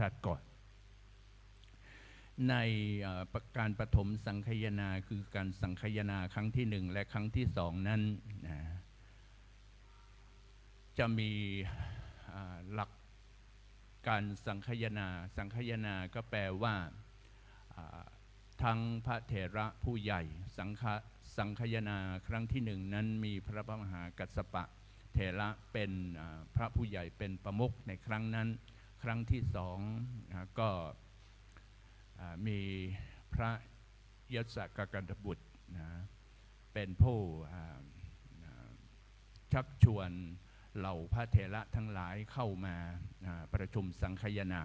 าติก่อนในการปฐมสังคายนาคือการสังคายนาครั้งที่1และครั้งที่2นั้นจะมีหลักการสังคายนาก็แปลว่าทั้งพระเถระผู้ใหญ่สังคายนาครั้งที่1นั้นมีพระมหากัสสปะเถระเป็นพระผู้ใหญ่เป็นประมุขในครั้งนั้นครั้งที่2ก็มีพระยศกกันธบุตรเป็นผู้ชักชวนเหล่าพระเถระทั้งหลายเข้ามาประชุมสังคายนา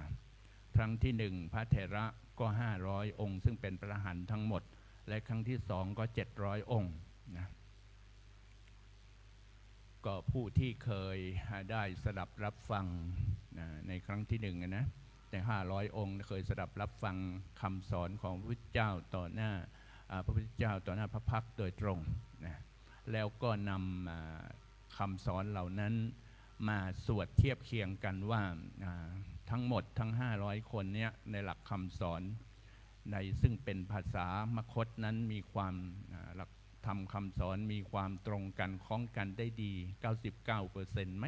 ครั้งที่1พระเถระก็500องค์ซึ่งเป็นพระอรหันต์ทั้งหมดและครั้งที่2ก็700องค์นะก็ผู้ที่เคยได้สดับรับฟังในครั้งที่1นะแต่500องค์เคยสดับรับฟังคำสอนของพระพุทธเจ้าต่อหน้าพระพุทธเจ้าต่อหน้าพระพักตร์โดยตรงนะแล้วก็นำคำสอนเหล่านั้นมาสวดเทียบเคียงกันว่าทั้งหมดทั้ง500คนเนี้ยในหลักคำสอนในซึ่งเป็นภาษามคธนั้นมีความหลักธรรมคำสอนมีความตรงกันคล้องกันได้ดี 99% ไหม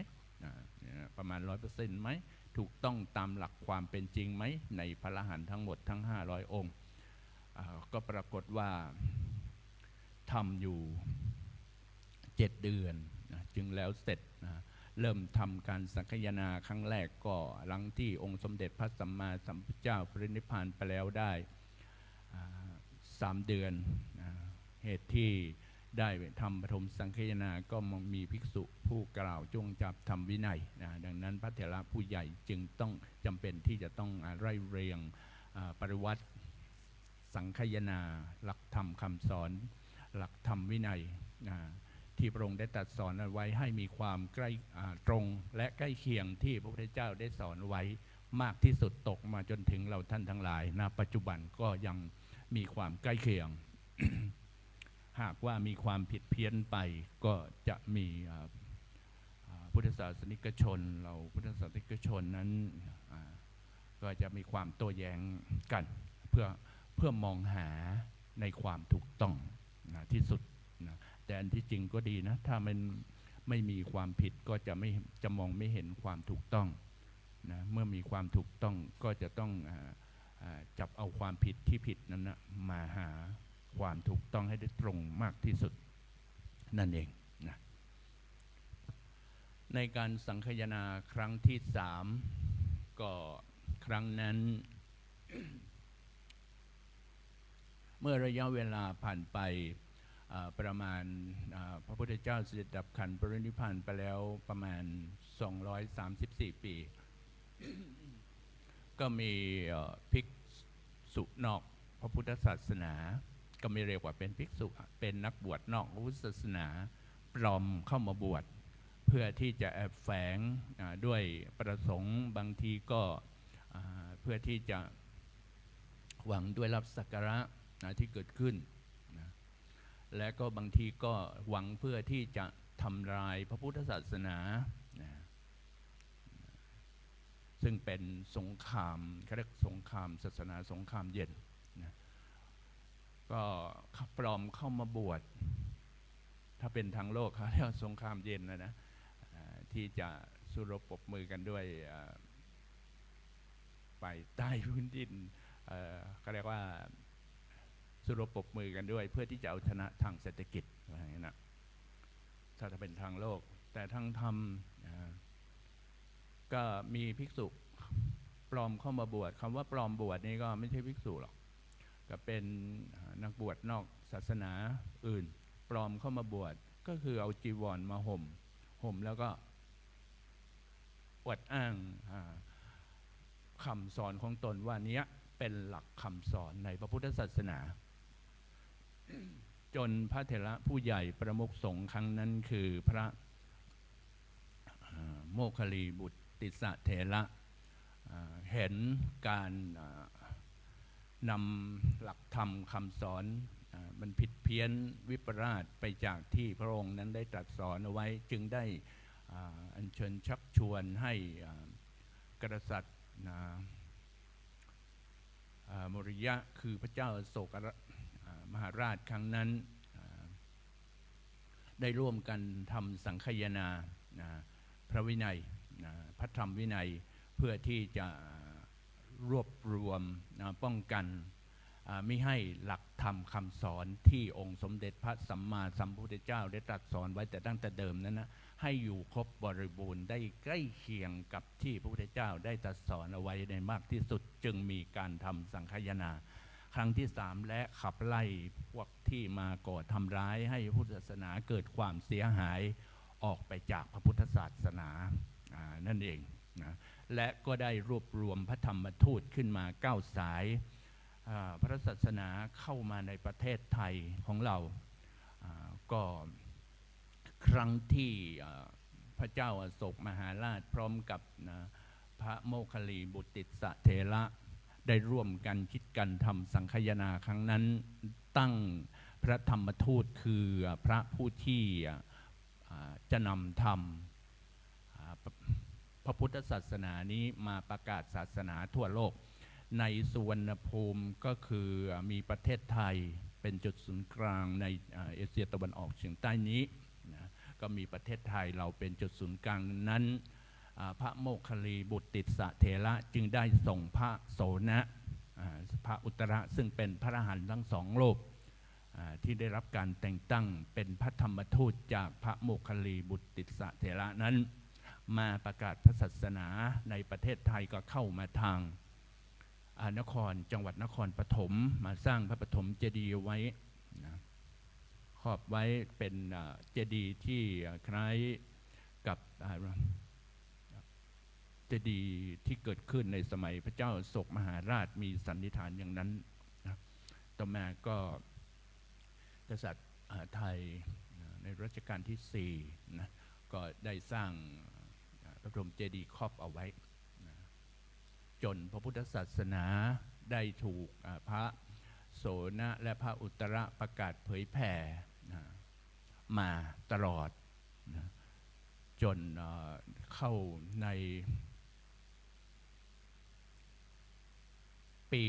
ประมาณ 100% ไหมถูกต้องตามหลักความเป็นจริงไหมในพระอรหันต์ทั้งหมดทั้ง500องค์ก็ปรากฏว่าทำอยู่7 เดือนจึงแล้วเสร็จเริ่มทำการสังคายนาครั้งแรกก็หลังที่องค์สมเด็จพระสัมมาสัมพุทธเจ้าปรินิพพานไปแล้วได้3 เดือนเหตุที่ได้ทำปฐมสังคายนาก็มีภิกษุผู้กล่าวจงจับทำวินัยดังนั้นพระเถระผู้ใหญ่จึงต้องจำเป็นที่จะต้องไล่เรียงปริวัติสังคายนาหลักธรรมคำสอนหลักธรรมวินัยที่พระองค์ได้ตรัสสอนไว้ให้มีความใกล้ตรงและใกล้เคียงที่พระพุทธเจ้าได้สอนไว้มากที่สุดตกมาจนถึงเราท่านทั้งหลายณปัจจุบันก็ยังมีความใกล้เคียง หากว่ามีความผิดเพี้ยนไปก็จะมีพุทธศาสนิกชนเราพุทธศาสนิกชนนั้นก็จะมีความโต้แย้งกันเพื่อมองหาในความถูกต้องที่สุดนะแต่อันที่จริงก็ดีนะถ้ามันไม่มีความผิดก็จะมองไม่เห็นความถูกต้องนะเมื่อมีความถูกต้องก็จะต้องจับเอาความผิดที่ผิดนั้นนะมาหาความถูกต้องให้ได้ตรงมากที่สุดนั่นเองนะในการสังคายนาครั้งที่3ก็ครั้งนั้น เมื่อระยะเวลาผ่านไปประมาณพระพุทธเจ้าเสด็จดับขันธ์ปรินิพพานไปแล้วประมาณ234 ปี ก็มีภิกษุนอกพระพุทธศาสนาก็ไม่เรียกว่าเป็นภิกษุเป็นนักบวชนอกพระพุทธศาสนาปลอมเข้ามาบวชเพื่อที่จะแอบแฝงด้วยประสงค์บางทีก็เพื่อที่จะหวังด้วยลาภสักการะที่เกิดขึ้นและก็บางทีก็หวังเพื่อที่จะทำลายพระพุทธศาสนาซึ่งเป็นสงครามเขาเรียกสงครามศาสนาสงครามเย็นก็ปลอมเข้ามาบวชถ้าเป็นทางโลกเขาเรียกสงครามเย็นนะที่จะสู้รบปรบมือกันด้วยไปใต้พื้นดินเขาเรียกว่าสู้รบปรบมือกันด้วยเพื่อที่จะเอาชนะทางเศรษฐกิจอะไรอย่างนี้นะถ้าจะเป็นทางโลกแต่ทางธรรมก็มีภิกษุปลอมเข้ามาบวชคำว่าปลอมบวชนี่ก็ไม่ใช่ภิกษุหรอกก็เป็นนักบวชนอกศาสนาอื่นปลอมเข้ามาบวชก็คือเอาจีวรมาห่มแล้วก็อวดอ้างคำสอนของตนว่านี้เป็นหลักคำสอนในพระพุทธศาสนาจนพระเถระผู้ใหญ่ประมุขสงฆ์ครั้งนั้นคือพระโมคคัลลีบุตติสเถระเห็นการนำหลักธรรมคำสอนมันผิดเพี้ยนวิปลาสไปจากที่พระองค์นั้นได้ตรัสสอนเอาไว้จึงได้อัญเชิญชักชวนให้กษัตริย์ โมริยะคือพระเจ้าอโศกมหาราชครั้งนั้นได้ร่วมกันทำสังคายนาพระวินัยพระธรรมวินัยเพื่อที่จะรวบรวมป้องกันไม่ให้หลักธรรมคำสอนที่องค์สมเด็จพระสัมมาสัมพุทธเจ้าได้ตรัสสอนไว้แต่ตั้งแต่เดิมนั้นนะให้อยู่ครบบริบูรณ์ได้ใกล้เคียงกับที่พระพุทธเจ้าได้ตรัสสอนเอาไว้ในมากที่สุดจึงมีการทำสังคายนาครั้งที่3และขับไล่พวกที่มาก่อทำร้ายให้พุทธศาสนาเกิดความเสียหายออกไปจากพระพุทธศาสนานั่นเองนะและก็ได้รวบรวมพระธรรมทูตขึ้นมา9 สายพระศาสนาเข้ามาในประเทศไทยของเราก็ครั้งที่พระเจ้าอโศกมหาราชพร้อมกับพระโมคคัลลีบุตติสเถระได้ร่วมกันคิดกันทำสังคายนาครั้งนั้นตั้งพระธรรมทูตคือพระผู้ที่จะนำธรรมพระพุทธศาสนานี้มาประกาศศาสนาทั่วโลกในสุวรรณภูมิก็คือมีประเทศไทยเป็นจุดศูนย์กลางในเอเชียตะวันออกเฉียงใต้นี้นะก็มีประเทศไทยเราเป็นจุดศูนย์กลางนั้นพระโมคคัลลีบุตติสเถระจึงได้ส่งพระโสนะพระอุตระซึ่งเป็นพระอรหันต์ทั้ง2 รูปที่ได้รับการแต่งตั้งเป็นพระธรรมทูตจากพระโมคคัลลีบุตติสเถระนั้นมาประกาศพระศาสนาในประเทศไทยก็เข้ามาทางนครจังหวัดนครปฐมมาสร้างพระปฐมเจดีย์ไว้นะครอบไว้เป็นเจดีย์ที่คล้ายกับเจดีย์ที่เกิดขึ้นในสมัยพระเจ้าอโศกมหาราชมีสันนิษฐานอย่างนั้นนะต่อมาก็กษัตริย์ไทยในรัชกาลที่4นะก็ได้สร้างพระบรมเจดีย์ครอบเอาไว้นะจนพระพุทธศาสนาได้ถูกพระโสนะและพระอุตระประกาศเผยแผ่นะมาตลอดนะจนเข้าในปี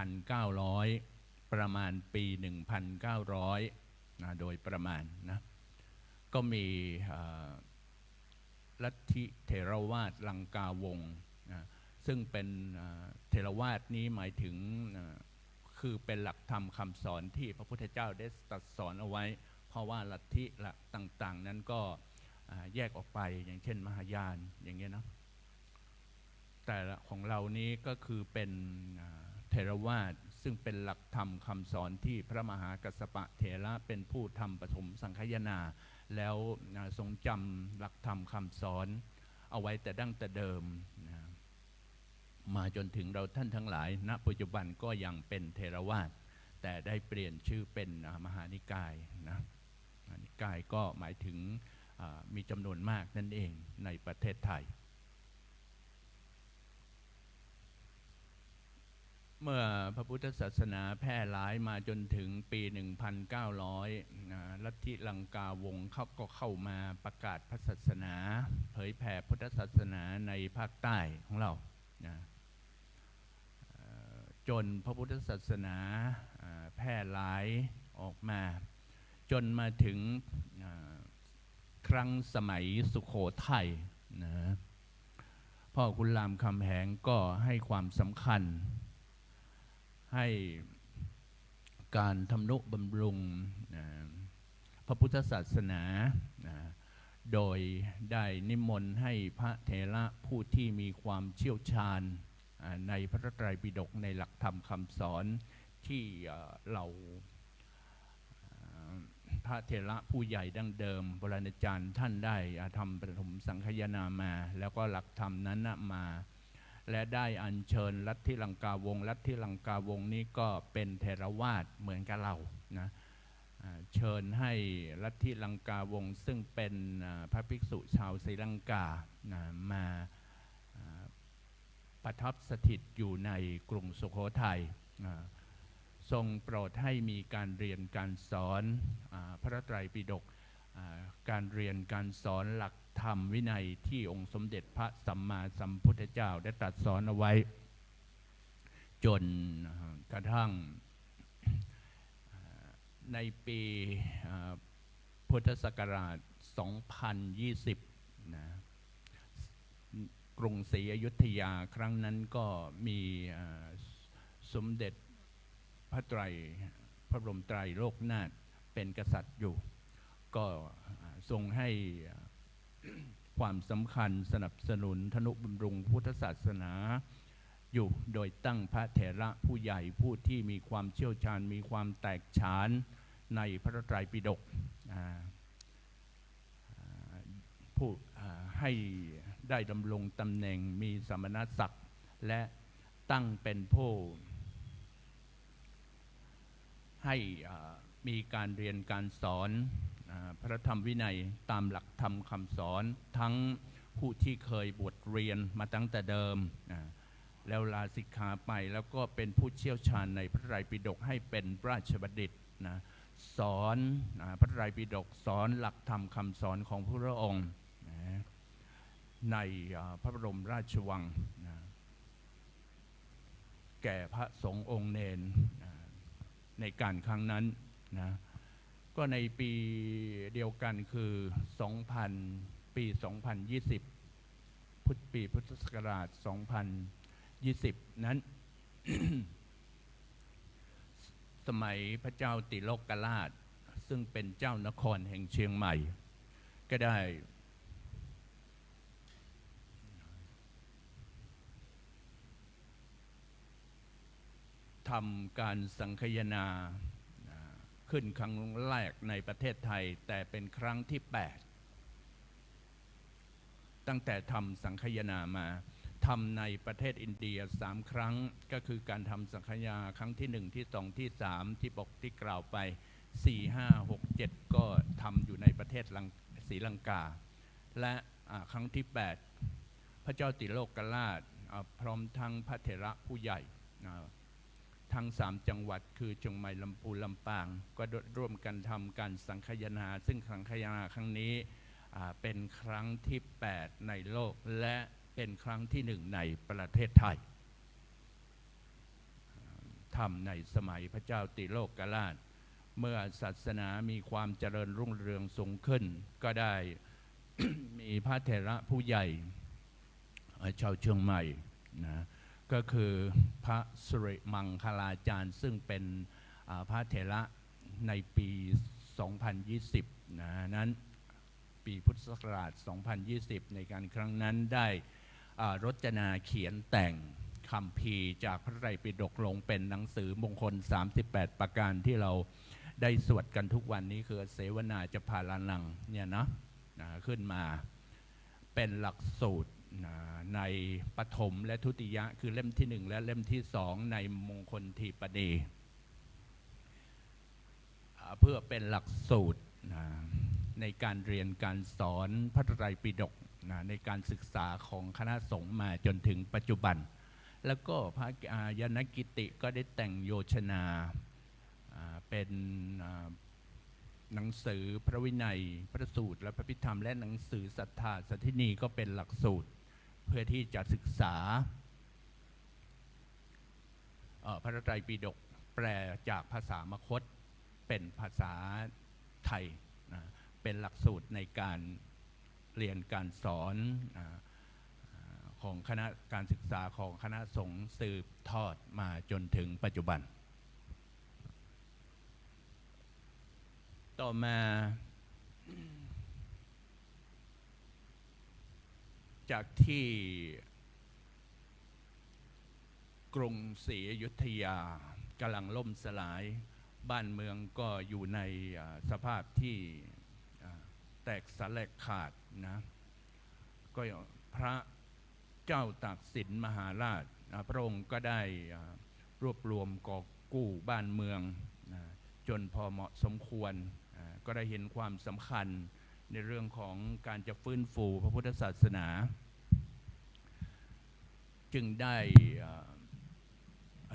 1,900 ประมาณปี 1,900 นะโดยประมาณนะก็มีลัทธิเถรวาทลังกาวงศ์นะซึ่งเป็นเถรวาทนี้หมายถึงคือเป็นหลักธรรมคำสอนที่พระพุทธเจ้าได้ตรัสสอนเอาไว้เพราะว่าลัทธิหลักต่างๆนั้นก็แยกออกไปอย่างเช่นมหายานอย่างเงี้ยนะแต่ของเรานี้ก็คือเป็นเถรวาทซึ่งเป็นหลักธรรมคำสอนที่พระมหากัสสปะเถระเป็นผู้ทำปฐมสังคายนาแล้วทรงจำหลักธรรมคำสอนเอาไว้แต่ดั้งแต่เดิมมาจนถึงเราท่านทั้งหลายณปัจจุบันก็ยังเป็นเถรวาทแต่ได้เปลี่ยนชื่อเป็นมหานิกายนะมหานิกายก็หมายถึงมีจำนวนมากนั่นเองในประเทศไทยเมื่อพระพุทธศาสนาแพร่หลายมาจนถึงปี 1,900 ลัทธิลังกาวงศ์เขาก็เข้ามาประกาศพระศาสนาเผยแผ่พุทธศาสนาในภาคใต้ของเรานะจนพระพุทธศาสนาแพร่หลายออกมาจนมาถึงครั้งสมัยสุโขทัยนะพ่อขุนรามคำแหงก็ให้ความสำคัญให้การทำนุบำรุงพระพุทธศาสนาโดยได้นิมนต์ให้พระเถระผู้ที่มีความเชี่ยวชาญในพระไตรปิฎกในหลักธรรมคำสอนที่เราพระเถระผู้ใหญ่ดั้งเดิมโบราณอาจารย์ท่านได้ทำปฐมสังคายนามาแล้วก็หลักธรรมนั้นมาและได้อัญเชิญลัทธิลังกาวงศ์ลัทธิลังกาวงศ์นี้ก็เป็นเถรวาทเหมือนกับเรานะเชิญให้ลัทธิลังกาวงศ์ซึ่งเป็นพระภิกษุชาวศรีลังกามาประทับสถิตอยู่ในกรุงสุโขทัยทรงโปรดให้มีการเรียนการสอนพระไตรปิฎกการเรียนการสอนหลักธรรมวินัยที่องค์สมเด็จพระสัมมาสัมพุทธเจ้าได้ตรัสสอนเอาไว้ จนกระทั่งในปีพุทธศักราช 2020 นะกรุงศรีอยุธยาครั้งนั้นก็มีสมเด็จพระบรมไตรโลกนาถเป็นกษัตริย์อยู่ก็ทรงให้ความสำคัญสนับสนุนทนุบำรุงพุทธศาสนาอยู่โดยตั้งพระเถระผู้ใหญ่ผู้ที่มีความเชี่ยวชาญมีความแตกฉานในพระไตรปิฎกผู้ให้ได้ดำรงตำแหน่งมีสมณศักดิ์และตั้งเป็นผู้ให้มีการเรียนการสอนพระธรรมวินัยตามหลักธรรมคำสอนทั้งผู้ที่เคยบวชเรียนมาตั้งแต่เดิมแล้วลาสิกขาไปแล้วก็เป็นผู้เชี่ยวชาญในพระไตรปิฎกให้เป็นราชบัณฑิตนะสอนพระไตรปิฎกสอนหลักธรรมคำสอนของพระองค์ในพระบรมราชวังแก่พระสงฆ์องค์เณรในการครั้งนั้นนะก็ในปีเดียวกันคือ ปี 2020 ปีพุทธศักราช 2020 นั้น สมัยพระเจ้าติโลกราชซึ่งเป็นเจ้านครแห่งเชียงใหม่ก็ได้ทำการสังคายนาขึ้นครั้งแรกในประเทศไทยแต่เป็นครั้งที่ 8ตั้งแต่ทำสังคายนามาทำในประเทศอินเดีย3 ครั้งก็คือการทำสังคายนาครั้งที่1ที่2ที่3ที่บอกที่กล่าวไป4 5 6 7ก็ทำอยู่ในประเทศศรีลังกาและครั้งที่ 8พระเจ้าติโลกราชพร้อมทั้งพระเถระผู้ใหญ่ทั้ง3 จังหวัดคือเชียงใหม่ลำพูนลำปางก็ร่วมกันทำการสังคายนาซึ่งสังคายนาครั้งนี้เป็นครั้งที่ 8ในโลกและเป็นครั้งที่1ในประเทศไทยทำในสมัยพระเจ้าติโลกราชเมื่อศาสนามีความเจริญรุ่งเรืองสูงขึ้นก็ได้ มีพระเถระผู้ใหญ่ชาวเชียงใหม่นะก็คือพระสุริมังคลาจารย์ซึ่งเป็นพระเถระในปี 2020 นั้นปีพุทธศักราช 2020 ในการครั้งนั้นได้รจนาเขียนแต่งคัมภีร์จากพระไตรปิฎกลงเป็นหนังสือมงคล38ประการที่เราได้สวดกันทุกวันนี้คือเสวนาจะพาลานังเนี่ยนะขึ้นมาเป็นหลักสูตรในปฐมและทุติยะคือเล่มที่1และเล่มที่2ในมงคลทีปณีเพื่อเป็นหลักสูตรในการเรียนการสอนพระไตรปิฎกในการศึกษาของคณะสงฆ์มาจนถึงปัจจุบันแล้วก็พระยานกิติก็ได้แต่งโยชนาเป็นหนังสือพระวินัยพระสูตรและพระพิธรรมและหนังสือศรัทธาสัทธินีก็เป็นหลักสูตรเพื่อที่จะศึกษาพระไตรปิฎกแปลจากภาษามคธเป็นภาษาไทยเป็นหลักสูตรในการเรียนการสอนของคณะการศึกษาของคณะสงฆ์สืบทอดมาจนถึงปัจจุบันต่อมาจากที่กรุงศรีอยุธยากำลังล่มสลายบ้านเมืองก็อยู่ในสภาพที่แตกสลายขาดนะก็พระเจ้าตากสินมหาราชพระองค์ก็ได้รวบรวมกอบกู้บ้านเมืองจนพอเหมาะสมควรก็ได้เห็นความสำคัญในเรื่องของการจะฟื้นฟูพระพุทธศาสนาจึงได้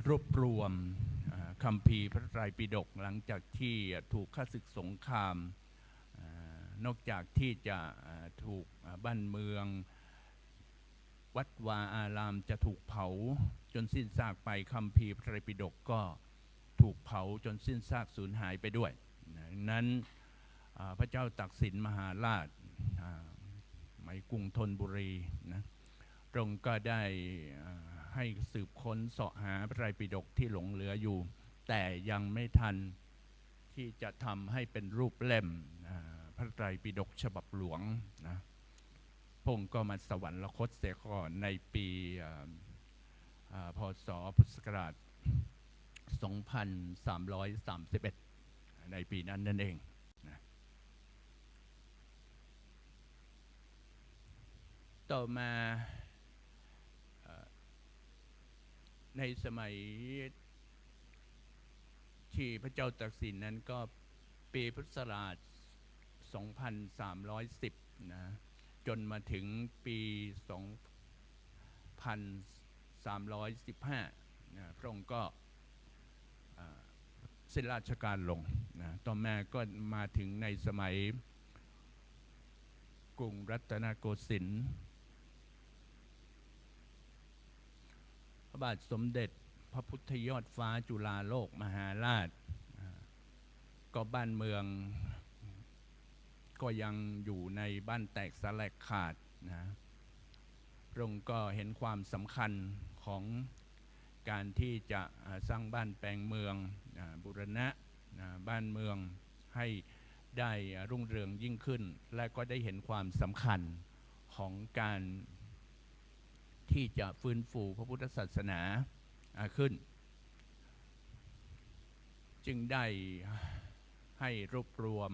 รวบรวมคัมภีร์พระไตรปิฎกหลังจากที่ถูกข้าศึกสงครามนอกจากที่จะถูกบ้านเมือง วัดวาอารามจะถูกเผาจนสิ้นซากไปคัมภีร์พระไตรปิฎกก็ถูกเผาจนสิ้นซากสูญหายไปด้วยนั้นพระเจ้าตากสินมหาราชในกรุงธนบุรีนะพระองค์ก็ได้ให้สืบค้นเสาะหาพระไตรปิฎกที่หลงเหลืออยู่แต่ยังไม่ทันที่จะทำให้เป็นรูปเล่มพระไตรปิฎกฉบับหลวงนะพระองค์ก็มาสวรรคตเสียก่อนในปีพ.ศ. พุทธศักราช 2331 ในปีนั้นนั่นเองนะต่อมาในสมัยที่พระเจ้าตากสินนั้นก็ปีพุทธศักราช 2310 นะจนมาถึงปี 2315 นะพระองค์ก็สิ้นราชการลงนะต่อมาก็มาถึงในสมัยกรุงรัตนโกสินทร์พระบาทสมเด็จพระพุทธยอดฟ้าจุฬาโลกมหาราชก็บ้านเมืองก็ยังอยู่ในบ้านแตกสลายขาดนะพระองค์ก็เห็นความสำคัญของการที่จะสร้างบ้านแปลงเมืองบูรณะบ้านเมืองให้ได้รุ่งเรืองยิ่งขึ้นและก็ได้เห็นความสำคัญของการที่จะฟื้นฟูพระพุทธศาสนาขึ้นจึงได้ให้รวบรวม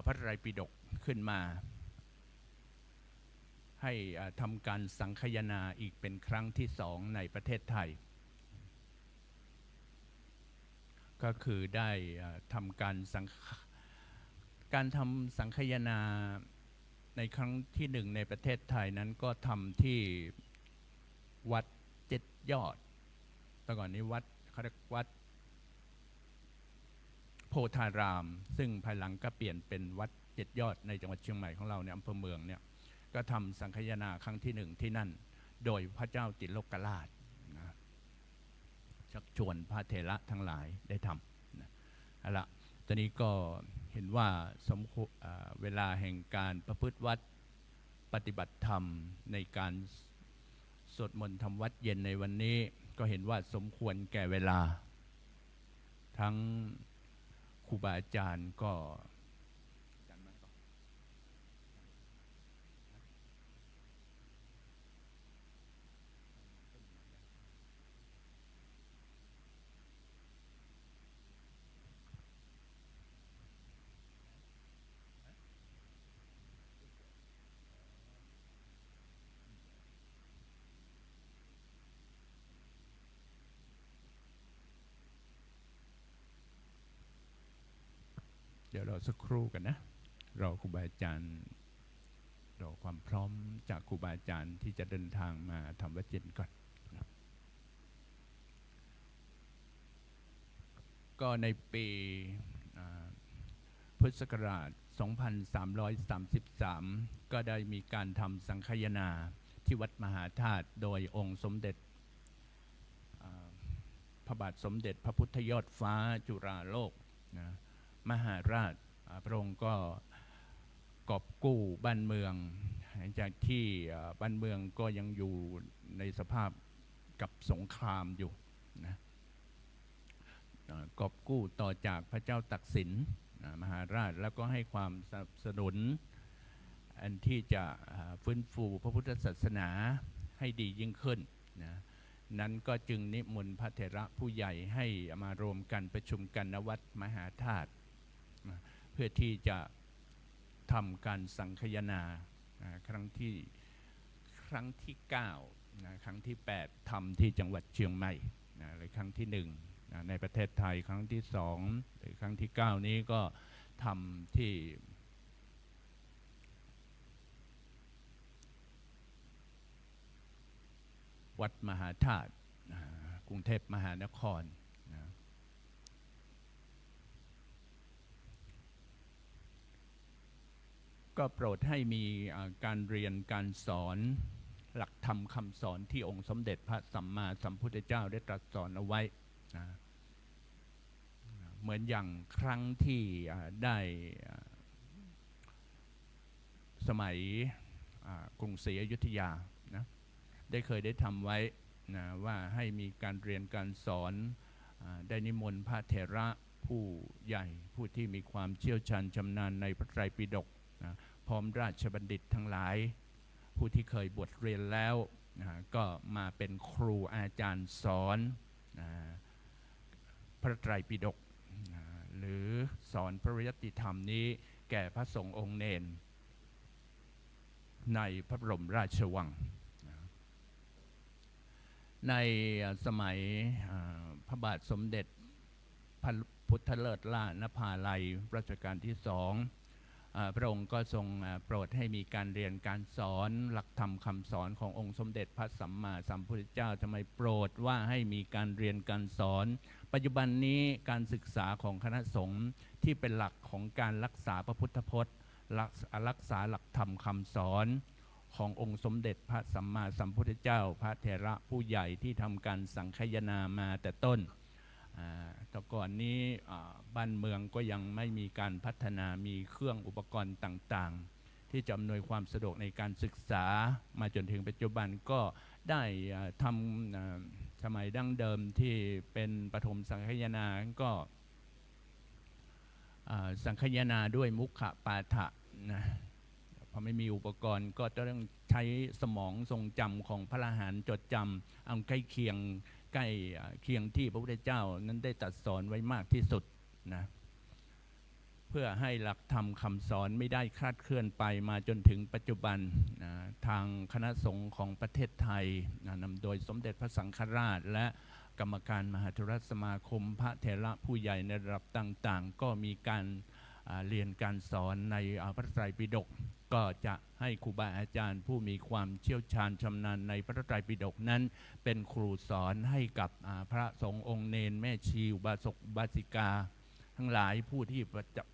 พระไตรปิฎกขึ้นมาให้ทำการสังคายนาอีกเป็นครั้งที่2ในประเทศไทยก็คือได้ทำการทำสังคายนาในครั้งที่1ในประเทศไทยนั้นก็ทำที่วัด7 ยอดแต่ก่อนนี้วัดเขาเรียกวัดโพธารามซึ่งภายหลังก็เปลี่ยนเป็นวัด7 ยอดในจังหวัดเชียงใหม่ของเราในอำเภอเมืองเนี่ยก็ทำสังคายนาครั้งที่1ที่นั่นโดยพระเจ้าติโลกราชนะชักชวนพระเถระทั้งหลายได้ทำนะเอาละตอนนี้ก็เห็นว่าเวลาแห่งการประพฤติวัดปฏิบัติธรรมในการสวดมนต์ทำวัดเย็นในวันนี้ก็เห็นว่าสมควรแก่เวลาทั้งครูบาอาจารย์ก็เดี๋ยวเราสักครู่กันนะรอครูบาอาจารย์รอความพร้อมจากครูบาอาจารย์ที่จะเดินทางมาทำวัดเย็นก่อนนะก็ในปีพุทธศักราช 2333 ก็ได้มีการทำสังคายนาที่วัดมหาธาตุโดยองค์สมเด็จพระบาทสมเด็จพระพุทธยอดฟ้าจุฬาโลกนะมหาราชพระองค์ก็กอบกู้บ้านเมืองหลังจากที่บ้านเมืองก็ยังอยู่ในสภาพกับสงครามอยู่นะกอบกู้ต่อจากพระเจ้าตากสินมหาราชแล้วก็ให้ความสนับสนุนอันที่จะฟื้นฟูพระพุทธศาสนาให้ดียิ่งขึ้นนะนั้นก็จึงนิมนต์พระเถระผู้ใหญ่ให้มารวมกันประชุมกันณวัดมหาธาตุเพื่อที่จะทำการสังคายนาครั้งที่9นะครั้งที่8ทำที่จังหวัดเชียงใหม่นะหรือครั้งที่1ในประเทศไทยครั้งที่2หรือครั้งที่9นี้ก็ทำที่วัดมหาธาตุกรุงเทพมหานครนะ ก็โปรดให้มีการเรียนการสอนหลักธรรมคำสอนที่องค์สมเด็จพระสัมมาสัมพุทธเจ้าได้ตรัสสอนเอาไว้นะเหมือนอย่างครั้งที่ได้สมัยกรุงศรีอยุธยานะได้เคยได้ทำไว้นะว่าให้มีการเรียนการสอนได้นิมนต์พระเถระผู้ใหญ่ผู้ที่มีความเชี่ยวชาญชำนาญในพระไตรปิฎกนะพร้อมราชบัณฑิตทั้งหลายผู้ที่เคยบวชเรียนแล้วก็มาเป็นครูอาจารย์สอนพระไตรปิฎกหรือสอนพระวิยติธรรมนี้แก่พระสงฆ์องค์เนนในพระบรมราชวังในสมัยพระบาทสมเด็จพระพุทธเลิศล่านภาลัยรัชกาลที่2พระองค์ก็ทรงโปรดให้มีการเรียนการสอนหลักธรรมคำสอนขององค์สมเด็จพระสัมมาสัมพุทธเจ้าทำไมโปรดว่าให้มีการเรียนการสอนปัจจุบันนี้การศึกษาของคณะสงฆ์ที่เป็นหลักของการรักษาพระพุทธพจน์รักษาหลักธรรมคำสอนขององค์สมเด็จพระสัมมาสัมพุทธเจ้าพระเถระผู้ใหญ่ที่ทำการสังคายนามาแต่ต้นแต่ก่อนนี้บ้านเมืองก็ยังไม่มีการพัฒนามีเครื่องอุปกรณ์ต่างๆที่จะอำนวยความสะดวกในการศึกษามาจนถึงปัจจุบันก็ได้ทำสมัยดั้งเดิมที่เป็นปฐมสังคายนาก็สังคายนาด้วยมุขปาฐะนะพอไม่มีอุปกรณ์ก็ต้องใช้สมองทรงจำของพระอรหันต์จดจำเอาใกล้เคียงที่พระพุทธเจ้านั้นได้ตรัสสอนไว้มากที่สุดนะเพื่อให้หลักธรรมคำสอนไม่ได้คลาดเคลื่อนไปมาจนถึงปัจจุบันนะทางคณะสงฆ์ของประเทศไทยนะนำโดยสมเด็จพระสังฆราชและกรรมการมหาเถรสมาคมพระเถระผู้ใหญ่ในระดับต่างๆก็มีการเรียนการสอนในพระไตรปิฎกก็จะให้ครูบาอาจารย์ผู้มีความเชี่ยวชาญชำนาญในพระไตรปิฎกนั้นเป็นครูสอนให้กับพระสงฆ์องค์เนนแม่ชีอุบาสกอุบาสิกาทั้งหลายผู้ที่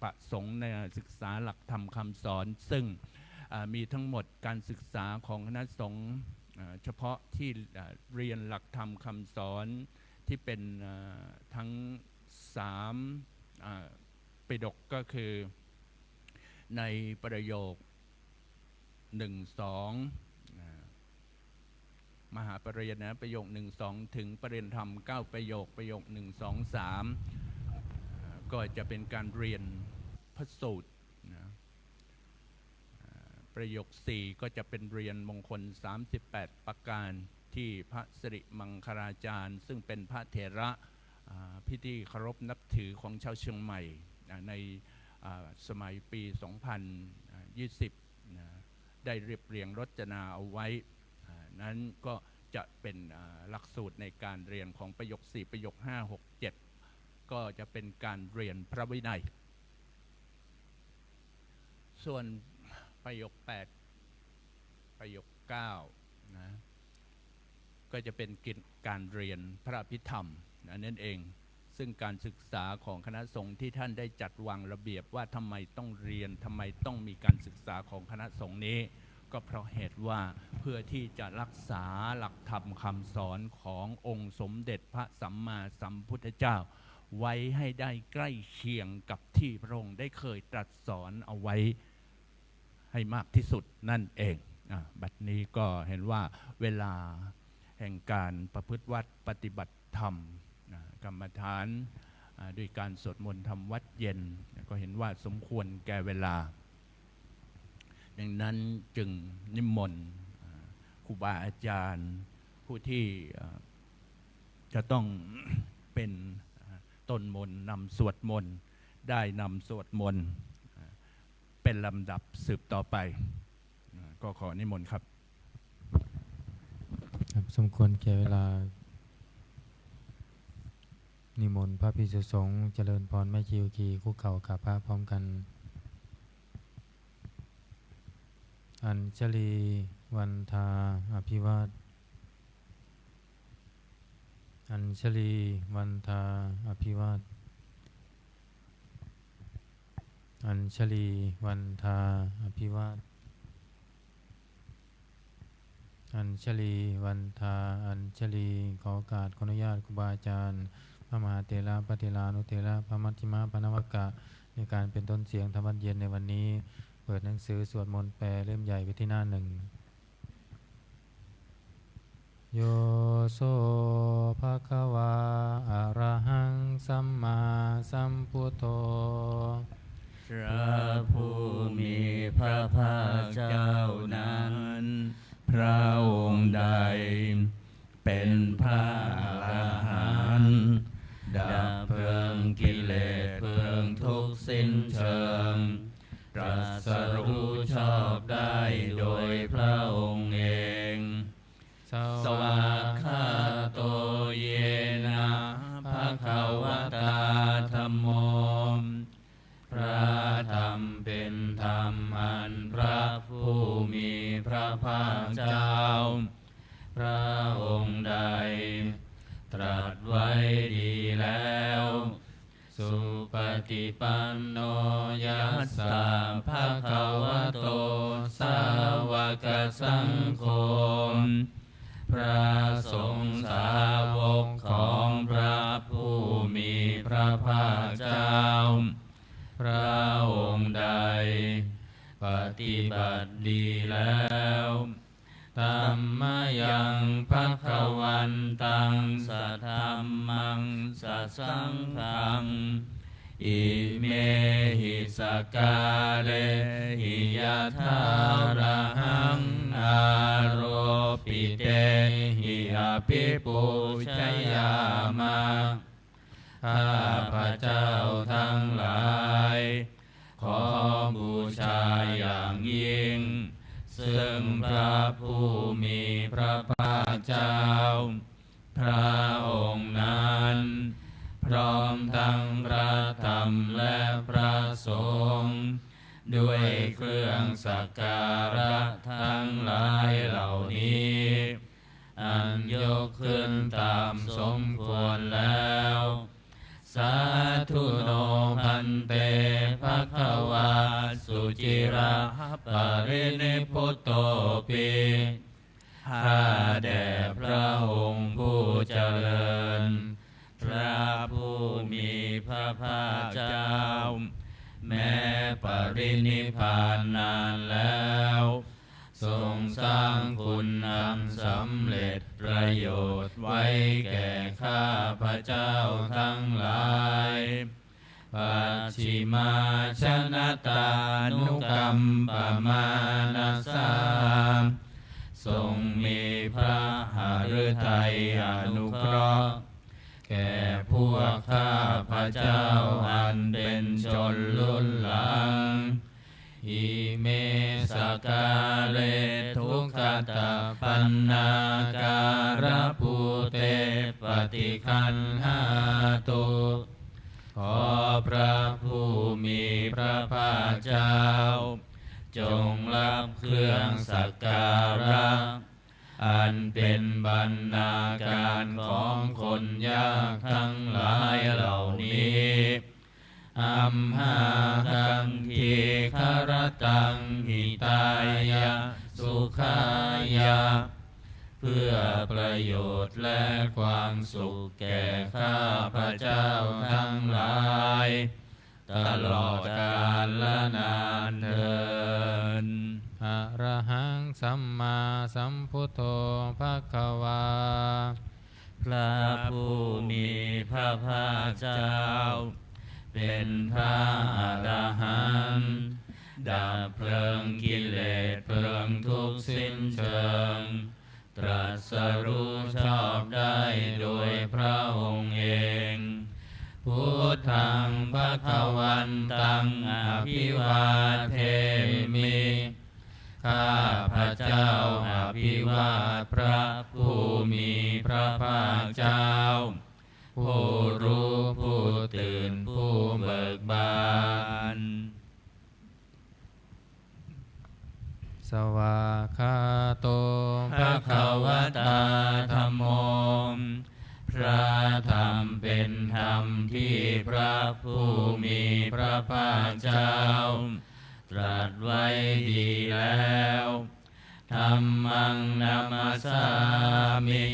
ประสงค์ในศึกษาหลักธรรมคำสอนซึ่งมีทั้งหมดการศึกษาของคณะสงฆ์เฉพาะที่เรียนหลักธรรมคำสอนที่เป็นทั้ง3ปิฎกก็คือในประโยค1-2มหาปริญญาประโยค1-2ถึงปริญญาธรรม9ประโยค1-2-3ก็จะเป็นการเรียนพระสูตรประโยค4ก็จะเป็นเรียนมงคล38ประการที่พระสิริมังคลาจารย์ซึ่งเป็นพระเถระพิธีเคารพนับถือของชาวเชียงใหม่ในสมัยปี2020ได้เรียบเรียงรจนาเอาไว้นั้นก็จะเป็นหลักสูตรในการเรียนของประโยค4ประโยค5 6 7ก็จะเป็นการเรียนพระวินัยส่วนประโยค8ประโยค9นะก็จะเป็นการเรียนพระอภิธรรมนั่นเองซึ่งการศึกษาของคณะสงฆ์ที่ท่านได้จัดวางระเบียบว่าทำไมต้องเรียนทำไมต้องมีการศึกษาของคณะสงฆ์นี้ก็เพราะเหตุว่าเพื่อที่จะรักษาหลักธรรมคำสอนขององค์สมเด็จพระสัมมาสัมพุทธเจ้าไว้ให้ได้ใกล้เคียงกับที่พระองค์ได้เคยตรัสสอนเอาไว้ให้มากที่สุดนั่นเองบัดนี้ก็เห็นว่าเวลาแห่งการประพฤติวัดปฏิบัติธรรมกรรมฐานด้วยการสวดมนต์ทำวัดเย็นก็เห็นว่าสมควรแก่เวลาดังนั้นจึงนิมนต์ครูบาอาจารย์ผู้ที่จะต้องเป็นต้นมนต์นำสวดมนต์ได้นำสวดมนต์เป็นลำดับสืบต่อไปก็ขอนิมนต์ครับสมควรแก่เวลานิมนต์พระภิกษุสงฆ์เจริญพรแม่ชีกีคุกเข่ากราบพระพร้อมกันอัญชลีวันทาอภิวาทอัญชลีวันทาอภิวาท อัญชลีวันทาอภิวาทอัญชลีวันทาอัญชลีขอโอกาสขออนุญาตครูบาอาจารย์พระมหาเถระพระเถรานุเถระพระมัชฌิมาปนวกะในการเป็นต้นเสียงธรรมวัดเย็นในวันนี้เปิดหนังสือสวดมนต์แปลเล่มใหญ่ไปที่หน้าหนึ่งโยโสภะคะวาอะระหังสัมมาสัมพุทโธพระผู้มีพระภาคเจ้านั้นพระองค์ใดเป็นพระอรหันต์ดับเพลิงกิเลสเพลิงทุกข์สิ้นเชิงตรัสรู้ชอบได้โดยพระองค์เองสวากขาโตเยนะภะคะวตาธัมโมพระธรรมเป็นธรรมอันพระผู้มีพระภาคเจ้าพระองค์ใดตรัสไว้ดีแล้วสุปฏิปันโนยัสสะภะคะวะโตสาวกสังโฆพระสงฆ์สาวกของพระผู้มีพระภาคเจ้าพระองค์ใดปฏิบัติดีแล้วธัมมายังภคะวันตังสัทธัมมังสัสสังฆังอิเมหิสกาเลหิยะถาระหังอาโรปิเตหิอภิปุชยามะข้าพระเจ้าทั้งหลายขอบูชาอย่างยิ่งซึ่งพระผู้มีพระภาคเจ้าพระองค์นั้นพร้อมทั้งพระธรรมและพระสงฆ์ด้วยเครื่องสักการะทั้งหลายเหล่านี้อันยกขึ้นตามสมควรแล้วสาธุโนพันเตภคะวาสุจิระปรินิพพุตโตปิข้าแด่พระองค์ผู้เจริญพระผู้มีพระภาคเจ้าแม้ปรินิพพานนานแล้วทรงสร้างคุณนำสำเร็จประโยชน์ไว้แก่ข้าพระเจ้าทั้งหลายปัจฉิมาชนะตานุกัมปมานาสาทรงมีพระหฤทัยอนุเคราะห์แก่พวกข้าพระเจ้าอันเป็นชนรุ่นหลังอิเมสกาเลทุกขตาปันนาการะภูเตปฏิคันหาตุขอพระผู้มีพระภาคเจ้าจงรับเครื่องสักการะอันเป็นบรรณาการของคนยากทั้งหลายเหล่านี้อัมหากังทีคารตังหิตายะสุขายะเพื่อประโยชน์และความสุขแก่ข้าพระเจ้าทั้งหลายตลอดกาลและนานเทอญอะระหังสัมมาสัมพุทโธภคะวาพระผู้มีพระภาคเจ้าเป็นพระอรหันต์ดับเพลิงกิเลสเพลิงทุกข์สิ้นเชิงตรัสรู้ชอบได้โดยพระองค์เองพุทธังภคะวันตังอภิวาเทมิข้าพระเจ้าอภิวาทพระผู้มีพระภาคเจ้าผู้รู้ผู้ตื่นผู้เบิกบานสวากขาโตภะคะวตาธัมโมพ ระธรรมเป็นธรรมที่พระผู้มีพระภาคเจ้าตรัสไว้ดีแล้วธัมมังนัมสสามิ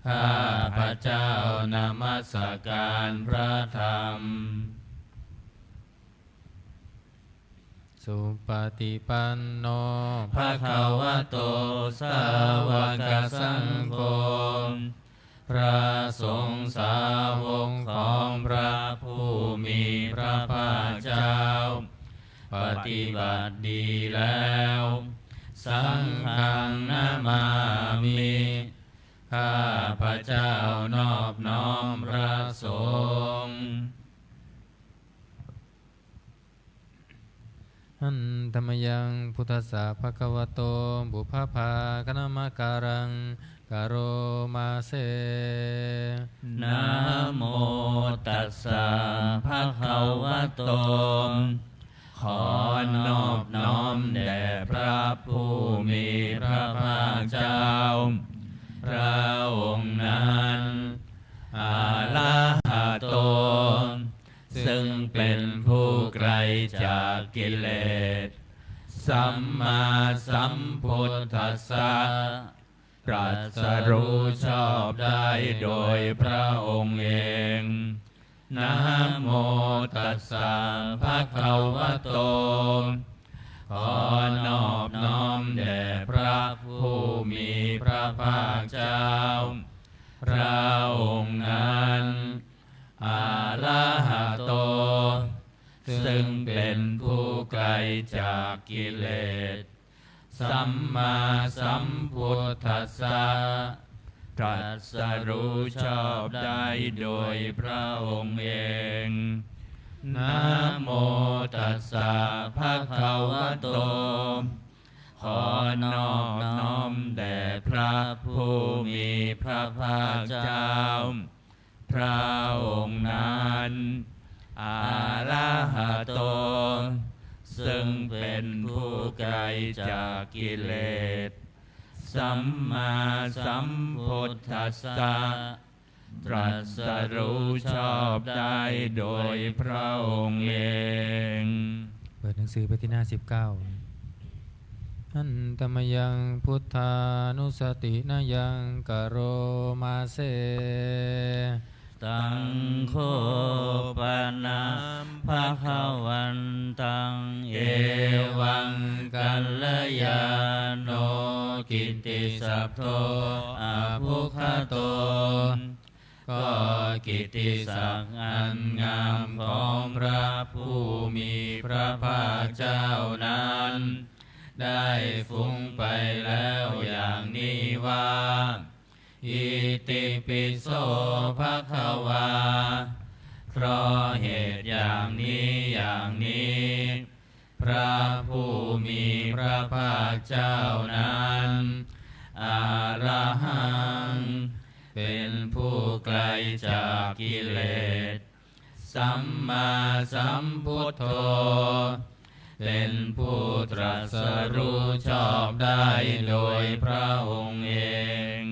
ข้าพระเจ้านมัสการพระธรรมสุปฏิปันโน ภะคะวะโตสาวกสังโฆพระสงฆ์สาวกของพระผู้มีพระภาคเจ้าปฏิบัติดีแล้วสังฆังนามามิข้าพระเจ้านอบน้อมพระสงฆ์อันธรรมยังพุทธัสสะภะคะวะโตบุพพาคณมการังกโรมาเส นะโมตัสสะภะคะวะโตขอนอบน้อมแด่พระผู้มีพระภาคเจ้าพระองค์นั้นอะระหะโตซึ่งเป็นผู้ไกลจากกิเลสสัมมาสัมพุทธัสสะตรัสรู้ชอบได้โดยพระองค์เองนะโมตัสสะภะคะวะโตขอนอบน้อมแด่พระผู้มีพระภาคเจ้าพระองค์นั้นอะระหะโตซึ่งเป็นผู้ไกลจากกิเลสสัมมาสัมพุทธัสสะตรัสรู้ชอบได้โดยพระองค์เองนะโมตัสสะภะคะวะโตขอนอบน้อมแด่พระผู้มีพระภาคเจ้าพระองค์นั้นอะระหะโตซึ่งเป็นผู้ไกลจากกิเลสสัมมาสัมพุทธัสสะตรัสรู้ชอบได้โดยพระองค์เองเปิดหนังสือไปที่หน้า19อันธรรมยังพุทธานุสตินายังกโรมาเส ตังโฆปนะภะคะวันตังเอวังกัลยาโนกิตติสัพโทอะภุคโตก็กิตติศักดิ์อันงามของพระผู้มีพระภาคเจ้านั้นได้ฟุ้งไปแล้วอย่างนี้ว่าอิติปิโสภะคะวาเพราะเหตุอย่างนี้อย่างนี้พระผู้มีพระภาคเจ้านั้นอะระหังเป็นผู้ไกลจากกิเลสสัมมาสัมพุทโธเป็นผู้ตรัสรู้ชอบได้โดยพระองค์เอง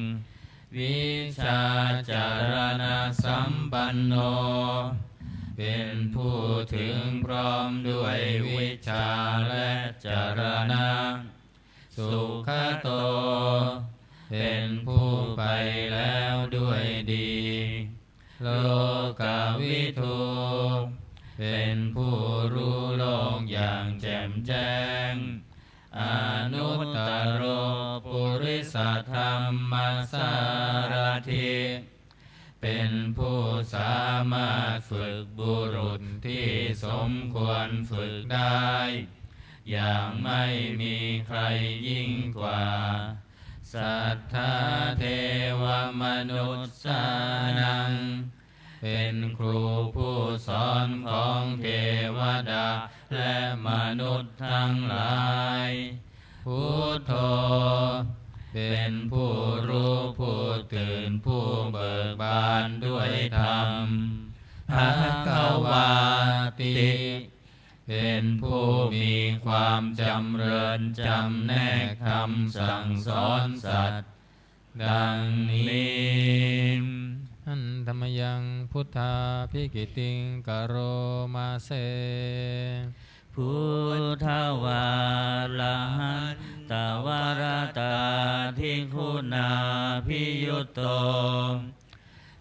วิชาจารณสัมปันโนเป็นผู้ถึงพร้อมด้วยวิชาและจารณะสุขโตเป็นผู้ไปแล้วด้วยดีโลกวิทูเป็นผู้รู้โลกอย่างแจ่มแจ้งอนุตตโรปุริสธรรมสารถิเป็นผู้สามารถฝึกบุรุษที่สมควรฝึกได้อย่างไม่มีใครยิ่งกว่าสัทธาเทวมนุษย์สานังเป็นครูผู้สอนของเทวดาและมนุษย์ทั้งหลายพุทโธเป็นผู้รู้ผู้ตื่นผู้เบิกบานด้วยธรรมภควาติเป็นผู้มีความจำเริญจำแนกคำสั่งสอนสัตว์ดังนี้ ยังพุทธาภิกิติงกโรมาเสพุทธวาลาหันตวรตาทิคุณาภิยุตโต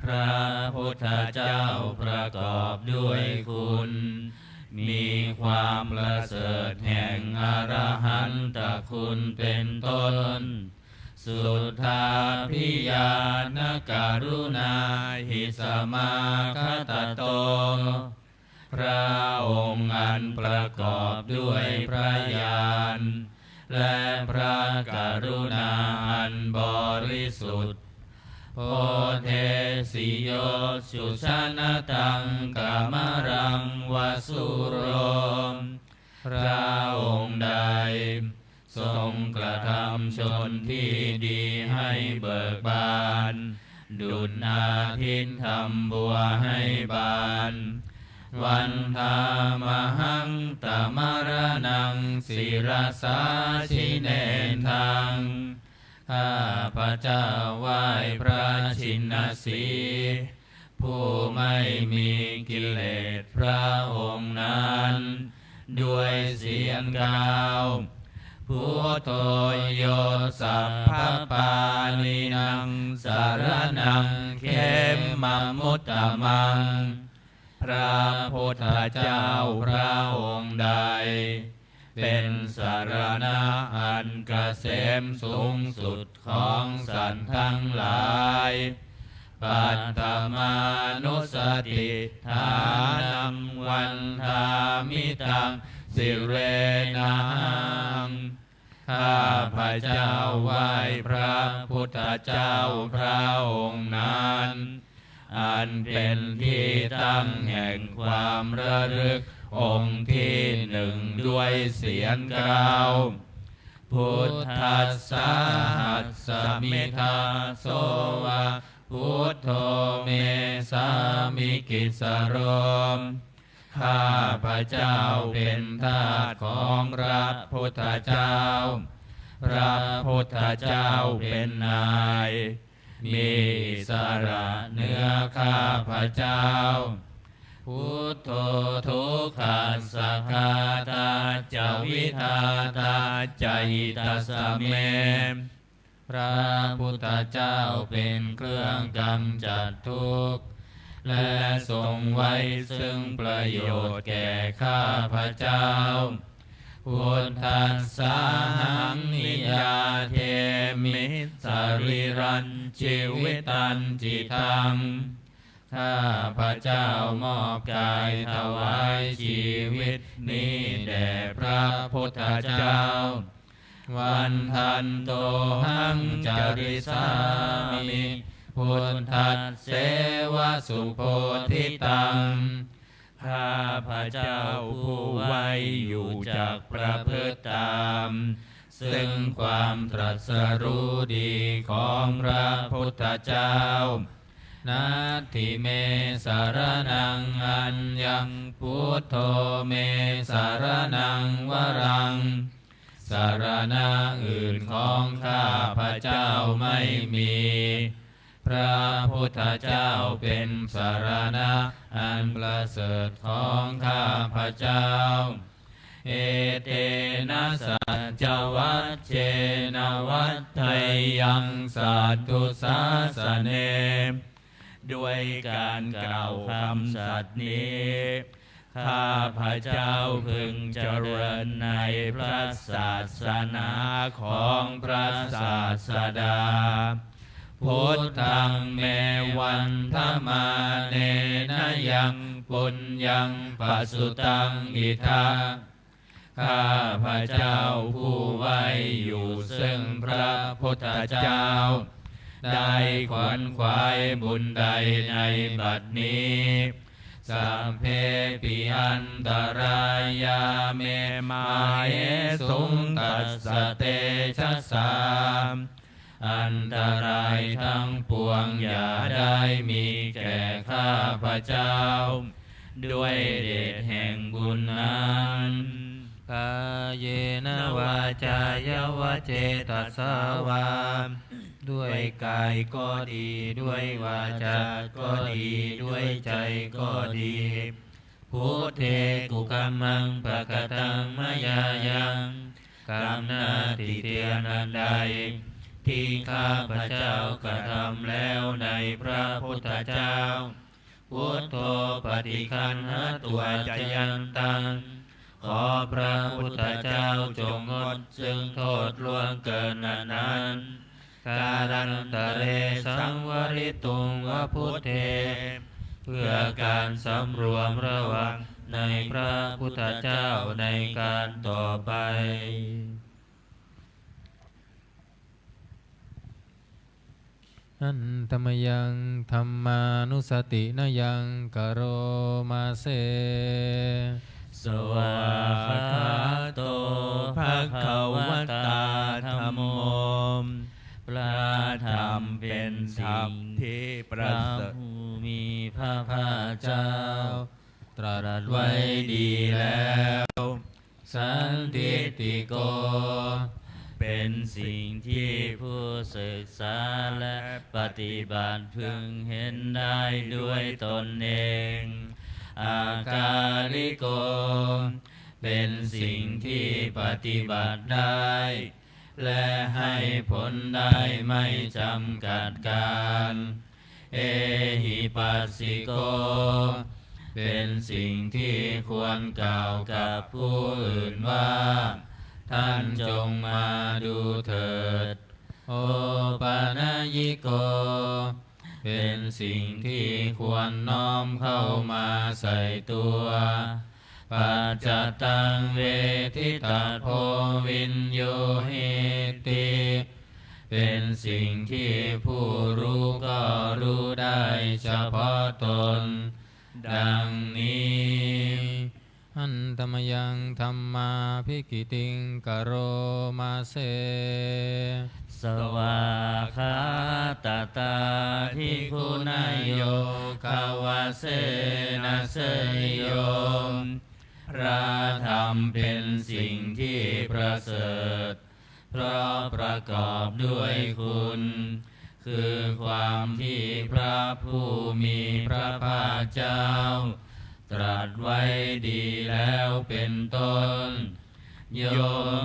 พระพุทธเจ้าประกอบด้วยคุณมีความประเสริฐแห่งอรหันตคุณเป็นต้นสุทธาภิญาณการุณาหิสมาคตโตพระองค์อันประกอบด้วยพระญาณและพระกรุณาอันบริสุทธิ์โพเทสิโยสุชนะตังกามรังวสุโรพระองค์ใดทรงกระทำชนที่ดีให้เบิกบานดุจอาทิตย์ทำบัวให้บานวันธามหังตมรณังศิรสาชิเนทังข้าพระเจ้าไหว้พระชินสีห์ผู้ไม่มีกิเลสพระองค์นั้นด้วยเสียงกล่าวพุทโธโยสัพพปานินังสารนังเขมมมุตตมังพระพุทธเจ้าพระองค์ใดเป็นสารณะอันเกษมสูงสุดของสัตว์ทั้งหลายปัตตมานุสติฐานังวันทามิตังสิเรนังข้าพระเจ้าไหว้พระพุทธเจ้าพระองค์นั้นอันเป็นที่ตั้งแห่งความระลึกองค์ที่หนึ่งด้วยเสียงกล่าวพุทธัสสะหัสสมิทาโสวะพุทโธเมสามิกิสโรมข้าพระเจ้าเป็นทาสของพระพุทธเจ้าพระพุทธเจ้าเป็นนายมีอิสระเหนือข้าพระเจ้าพุทโธทุกขัสสะคาตาจาวิทาตาจาหิตัสสะเมพระพุทธเจ้าเป็นเครื่องกำจัดทุกข์และทรงไว้ซึ่งประโยชน์แก่ข้าพระเจ้าพุทธัสสะหังนิยาเทมิสรีรันชีวิตันจิตังข้าพระเจ้ามอบกายถวายชีวิตนี้แด่พระพุทธเจ้าวันทันโตหังจาริสามิพุทธัสเสวะสุโพธิตังข้าพระเจ้าผู้ไว้อยู่จากประพฤติตามซึ่งความตรัสรู้ดีของพระพุทธเจ้านาทิเมสารนังอัญญังพุทโธเมสารนังวรังสารณะอื่นของข้าพระเจ้าไม่มีพระพุทธเจ้าเป็นสารณะอันประเสริฐของข้าพระเจ้าเอเตนะสัจจวัชเชนะวัฏไทยังสัตตุสาสเนด้วยการกล่าวคำสัตย์นี้ข้าพระเจ้าพึงเจริญในพระศาสนาของพระศาสดาพุทธังเมวันธมาเนนะยังปุญญังปัสสุตังอิทาข้าพระเจ้าผู้ไว้อยู่ซึ่งพระพุทธเจ้าได้ขวนขวายบุญใดในบัดนี้สัพเพปิอันตรายาเมมาเหสุงตัสสะเตชะสามอันตรายทั้งปวงอย่าได้มีแก่ข้าพระเจ้าด้วยเดชแห่งบุญนั้นกายเยนะวาจายวะเจตัสสาวา ด้วยกายก็ดีด้วยวาจาก็ดีด้วยใจก็ดีพุทเทกุกัมมังปะกตังมยายังกรรมนาติเตียนันใดที่ข้าพระเจ้ากระทำแล้วในพระพุทธเจ้าพุทโธปฏิคันหตัวจยันตังขอพระพุทธเจ้าจงงดซึ่งโทษล่วงเกินนั้นการันตะเรสังวริตุงวพุทเทเพื่อการสำรวมระวังในพระพุทธเจ้าในการต่อไปอันธรรมยังธรรมานุสตินยังกโรมาเสสวาคาโตภะคะวะตาธัมโมพระธรรมเป็นสิ่งที่ประเสริฐผู้มีพระภาคเจ้าตรัสไว้ดีแล้วสันทิฏฐิโกเป็นสิ่งที่ผู้ศึกษาและปฏิบัติพึงเห็นได้ด้วยตนเองอากาลิโกเป็นสิ่งที่ปฏิบัติได้และให้ผลได้ไม่จำกัดการเอหิปัสสิโกเป็นสิ่งที่ควรกล่าวกับผู้อื่นว่าท่านจงมาดูเถิดโอปานายิโกเป็นสิ่งที่ควรน้อมเข้ามาใส่ตัวปัจจตังเวทิตาโพวินโยหิติเป็นสิ่งที่ผู้รู้ก็รู้ได้เฉพาะตนดังนี้อันธรรมยังธรรมาภิกิติงกโรมาเสสวาคาตตาภิกขุนายโยคาวาเสนะเสยโยพระธรรมเป็นสิ่งที่ประเสริฐเพราะประกอบด้วยคุณคือความที่พระผู้มีพระภาคเจ้าตรัสไว้ดีแล้วเป็นต้นโย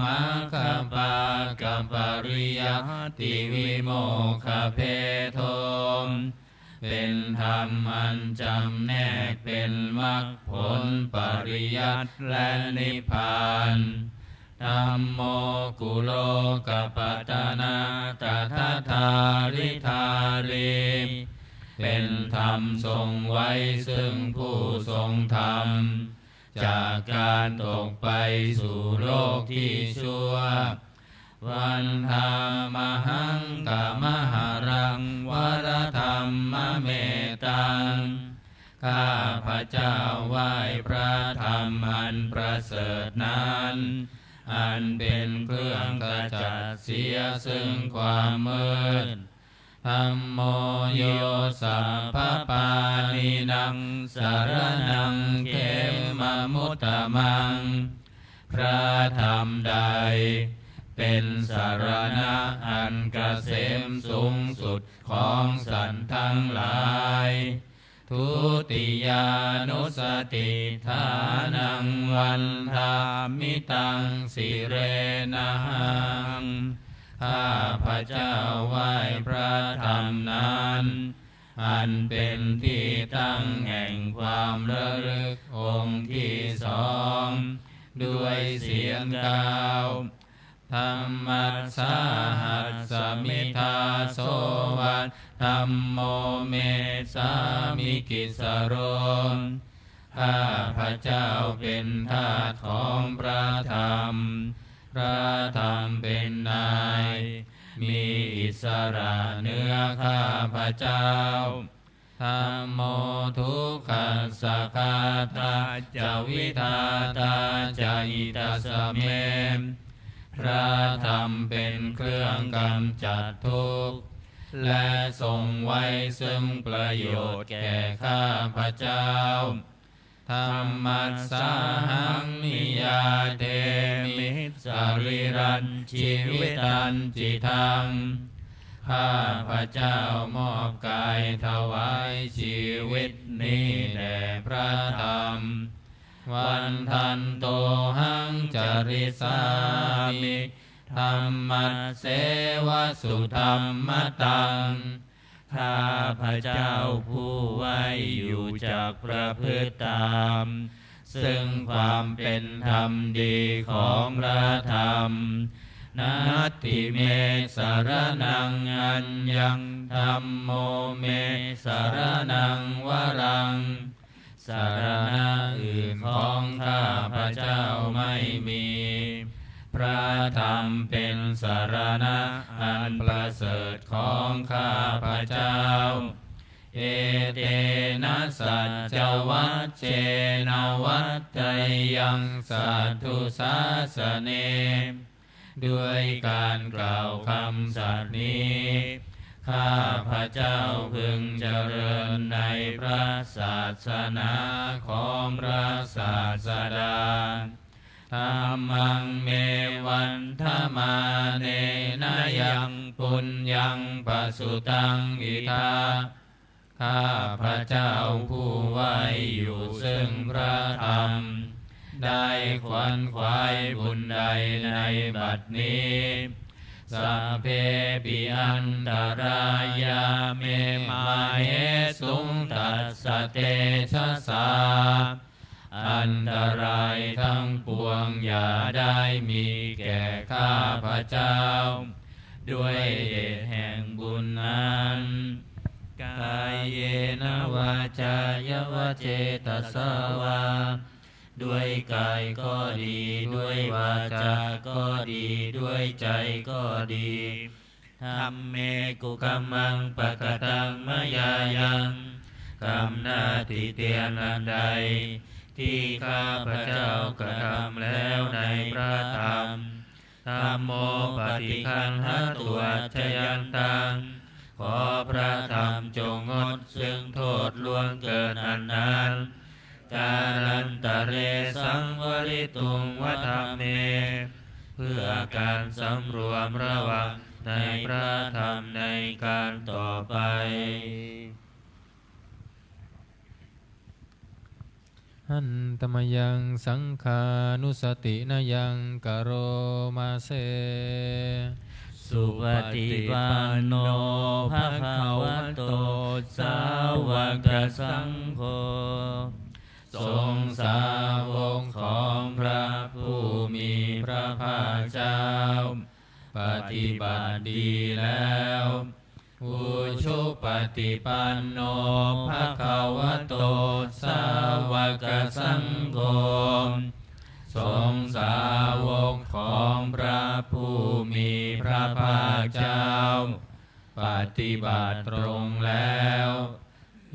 มัคคปากัปปริยัติวิโมกขเพโทมเป็นธรรมอันจำแนกเป็นมรรคผลปริยัติและนิพพานธัมโมกุโลกปัตตนาตถาธาริธาริเป็นธรรมทรงไว้ซึ่งผู้ทรงธรรมจากการตกไปสู่โลกที่ชั่ววันธรรมหังกามหารังวรธรรมเมตังข้าพระเจ้าไหว้พระธรรมอันประเสริฐนั้นอันเป็นเครื่องขจัดเสียซึ่งความมืดธัมโมโยสัพพปานินังสารนังเขมมุตตมังพระธรรมใดเป็นสารณะอันเกษมสูงสุดของสัตว์ทั้งหลายทุติยานุสติฐานังวันธามิตังสิเรนะหังข้าพระเจ้าไหว้พระธรรมนั้นอันเป็นที่ตั้งแห่งความระลึกองค์ที่สองด้วยเสียงกล่าวธัมมัสสาหัสสมิทาโสวัตธัมโมเมสามิกิสโรข้าพระเจ้าเป็นทาสของพระธรรมพระธรรมเป็นนายมีอิสระเหนือข้าพระเจ้าธัมโมทุกขัสสะคาตาจาวิทาตาจาอิตัสสะเมพระธรรมเป็นเครื่องกำจัดทุกข์และทรงไว้ซึ่งประโยชน์แก่ข้าพระเจ้าธัมมัสสาหังนิยาเตมิสาริรันชีวิตันจิตัง ข้าพระเจ้ามอบกายถวายชีวิตนี้แด่พระธรรมวันทันโตหังจริสามิธรรมัสเสวสุธรรมตังข้าพระเจ้าผู้ไว้อยู่จากประพฤติตามซึ่งความเป็นธรรมดีของพระธรรมนัตถิเมสรนังอัญญังธัมโมเมสรนังวรังสารณะอื่นของข้าพระเจ้าไม่มีพระธรรมเป็นสารณะอันประเสริฐของข้าพระเจ้าเอเตนะสัจจวัชเชนวัตถยังสัตถุสาสเนด้วยการกล่าวคำสัตย์นี้ข้าพระเจ้าพึงเจริญในพระศาสนาของพระศาสดาธัมมังเมวันธมาเนนะยังปุญญังปสุตังอิทาข้าพระเจ้าผู้ไว้อยู่ซึ่งพระธรรมได้ขวนขวายบุญใดในบัดนี้สัพเพปิอันตรายาเมมาเหสุงตัสสะเตชะสาอันตรายทั้งปวงอย่าได้มีแก่ข้าพระเจ้าด้วยเหตุแห่งบุญนั้นกายเยนะวาจายวเจตสวาด้วยกายก็ดีด้วยวาจาก็ดีด้วยใจก็ดีธัมเมกุกัมมังปะกตังมยายังกรรมหน้าที่เตียนอันใดที่ข้าพระเจ้ากระทำแล้วในพระธรรมธัมโมปฏิคันหตัวชยันตังขอพระธรรมจงงดซึ่งโทษล่วงเกินอันนั้นกาลันตะเรสังวริตุงวัฏเมเพื่อการสำรวมระวังในพระธรรมในการต่อไปหันตมยังสังขานุสตินายังกโรมาเสสุปฏิปันโนภะคะวะโตสาวกสังโฆทรงสาวกของพระผู้มีพระภาคเจ้าปฏิบัติดีแล้วอุชุปฏิปันโนภะคะวะโตสาวกสังโฆทรงสาวกของพระผู้มีพระภาคเจ้าปฏิบัติตรงแล้ว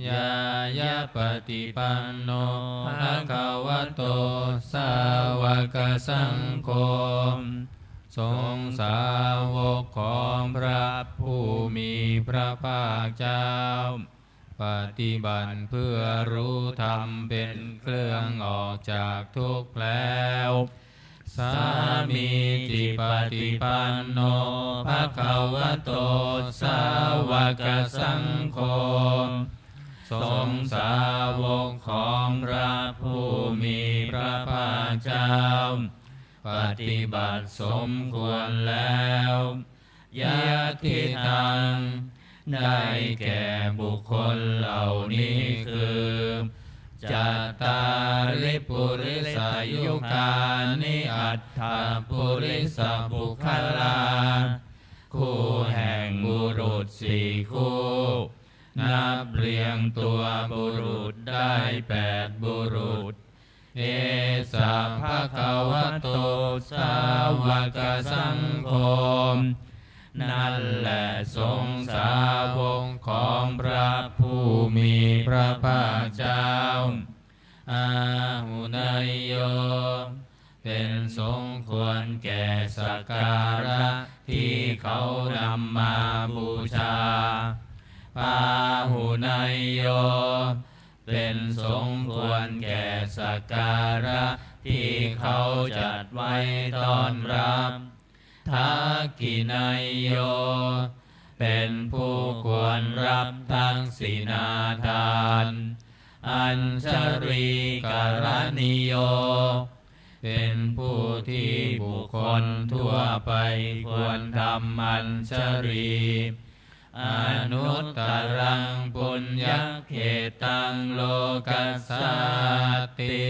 ยายะปฏิปันโนภะคะวะโตสาวกสังโฆทรงสาวกของพระผู้มีพระภาคเจ้าปฏิบัติเพื่อรู้ธรรมเป็นเครื่องออกจากทุกข์แล้วสามีจิปฏิปันโนภะคะวะโตสาวกสังโฆทรงสาวกของพระผู้มีพระภาคเจ้าปฏิบัติสมควรแล้วยะทิทังได้แก่บุคคลเหล่านี้คือจัตตาริปุริสายุคานิอัตถปุริสบุคลาคู่แห่งบุรุษสี่คู่นับเรียงตัวบุรุษได้8บุรุษเอสะภะคะวะโตสาวกสังโฆนั่นแหละทรงสาวกของพระผู้มีพระภาคเจ้าอาหุนายโยเป็นสมควรแก่สักการะที่เขานำมาบูชาปาหุนายโยเป็นสมควรแก่สักการะที่เขาจัดไว้ต้อนรับทักขินายโย เป็นผู้ควรรับทั้งศีนาทานอัญชรีการณิโยเป็นผู้ที่บุคคลทั่วไปควรทำอัญชรีอนุตตรังปุญญเขตังโลกัสสติ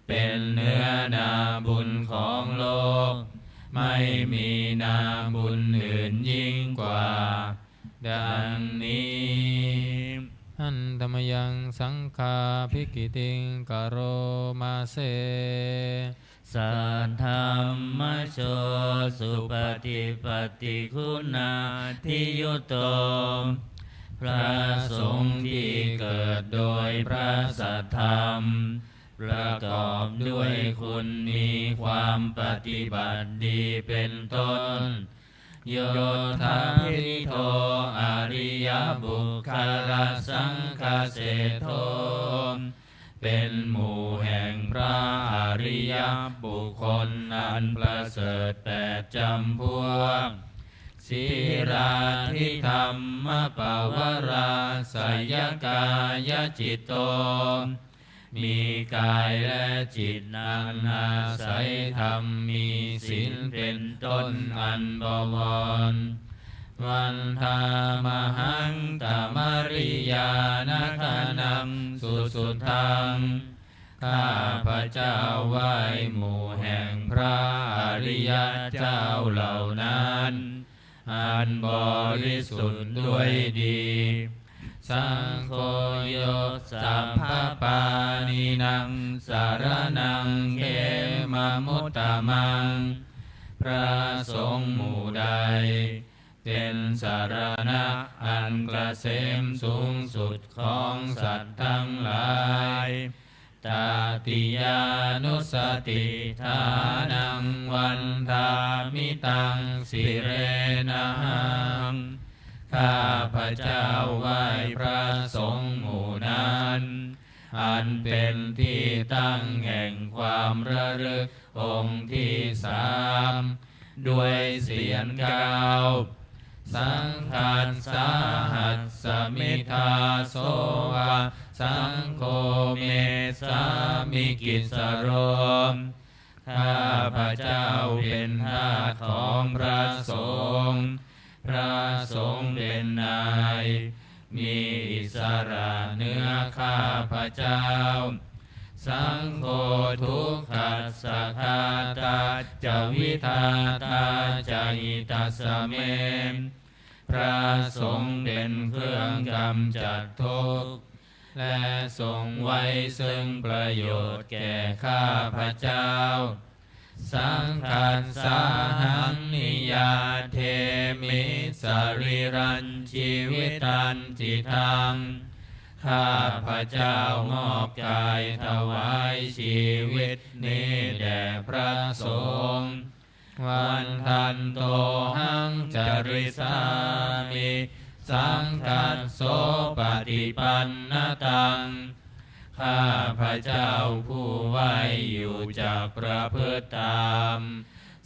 เป็นเนื้อนาบุญของโลกไม่มีนาบุญอื่นยิ่งกว่าดังนี้อันธรรมยังสังฆาภิกิติงกโรมาเสสัทธรรมโชสุปฏิปฏิคุณาทิยุตโตพระสงฆ์ที่เกิดโดยพระสัทธรรมประกอบด้วยคุณมีความปฏิบัติดีเป็นต้นโยธาภิโทอริยบุคลสังฆเสโทเป็นหมู่แห่งพระอริยบุคคลอันประเสริฐ8 จำพวกสีราธิธรรมปวราสยกายจิตโตมีกายและจิตนันอาศัยธรรมมีศีลเป็นต้นอันบวรวันธามหังตมริยานาคานังสุทังข้าพระเจ้าไหว้หมู่แห่งพระอริยเจ้าเหล่านั้นอันบริสุทธิ์ด้วยดีสังโฆโยสัพพปานินังสารนังเขมมุตตมังพระสงฆ์หมู่ใดเป็นสารณะอันเกษมสูงสุดของสัตว์ทั้งหลายตาติยานุสติทานังวันทามิตังสิเรนะหังข้าพระเจ้าไหว้พระสงฆ์หมู่นั้นอันเป็นที่ตั้งแห่งความระลึกองค์ที่3ด้วยเสียงกล่าวสังฆัสสาหัสสมิทาโสวะสังโฆเมสามิกิสโรข้าพระเจ้าเป็นทาสของพระสงฆ์พระสงฆ์เป็นนายมีอิสระเหนือข้าพระเจ้าสังโฆทุกขัสสะคาตาจวิทาตาจหิตัสสะเมพระสงฆ์เป็นเครื่องกำจัดทุกข์และทรงไว้ซึ่งประโยชน์แก่ข้าพระเจ้าสังฆัสสาหังนิยาเทมิสรีรันชีวิตันจิตังข้าพระเจ้ามอบกายถวายชีวิตนี้แด่พระสงฆ์วันทันโตหังจริสามิสังฆัสโสปฏิปันนตังข้าพระเจ้าผู้ไหวอยู่จากประพฤติตาม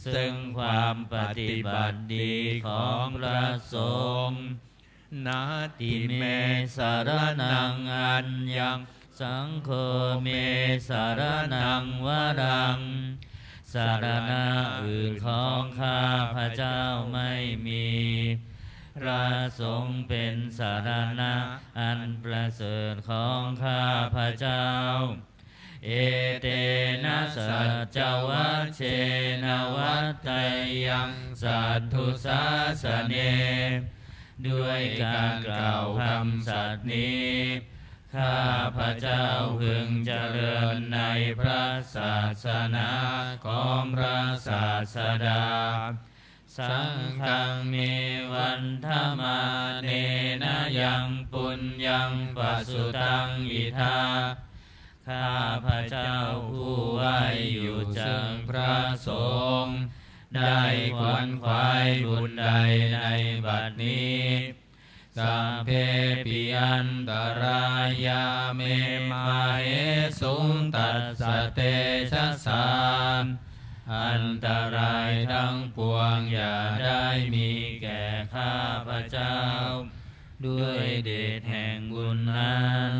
ซึ่งความปฏิบัติดีของพระสงฆ์นาติเมสารนังอัญญังสังโฆเมสารนังวรังสารณะอื่นของข้าพระเจ้าไม่มีพระสงฆ์เป็นสารณะอันประเสริฐของข้าพระเจ้าเอเตนะสัจจวัชเชนะวัตไตยังสัทธุสาสเนด้วยการกล่าวคำสัตย์นี้ข้าพระเจ้าพึงเจริญในพระศาสนาของพระศาสดาสังฆังเมวันธมาเนนะยังปุญญังปัสสุตังอิทาข้าพระเจ้าผู้ไหวอยู่จากพระสงฆ์ได้ขวนขวายบุญใดในบัดนี้สัพเพปิอันตรายาเมมาเหสุงตัสสะเตชะสาม อันตรายทั้งปวงอย่าได้มีแก่ข้าพเจ้าด้วยเดชแห่งบุญนั้น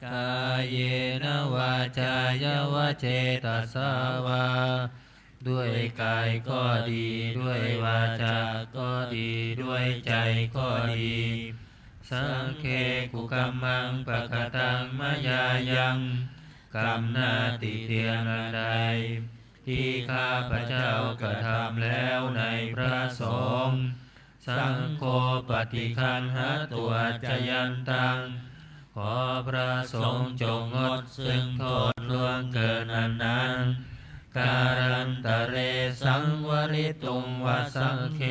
กายเยนวาจายวเจตสาวาด้วยกายก็ดีด้วยวาจาก็ดีด้วยใจก็ดีสังเคกุกัมมังปะกตังมยายังกรรมนาติเตียนอันใดที่ข้าพเจ้ากระทำแล้วในพระสงฆ์สังโฆปฏิคันหตัวจยันตังขอพระสงฆ์จงงดซึ่งโทษล่วงเกินอันนั้นการันตะเรสังวริตุงวสังเค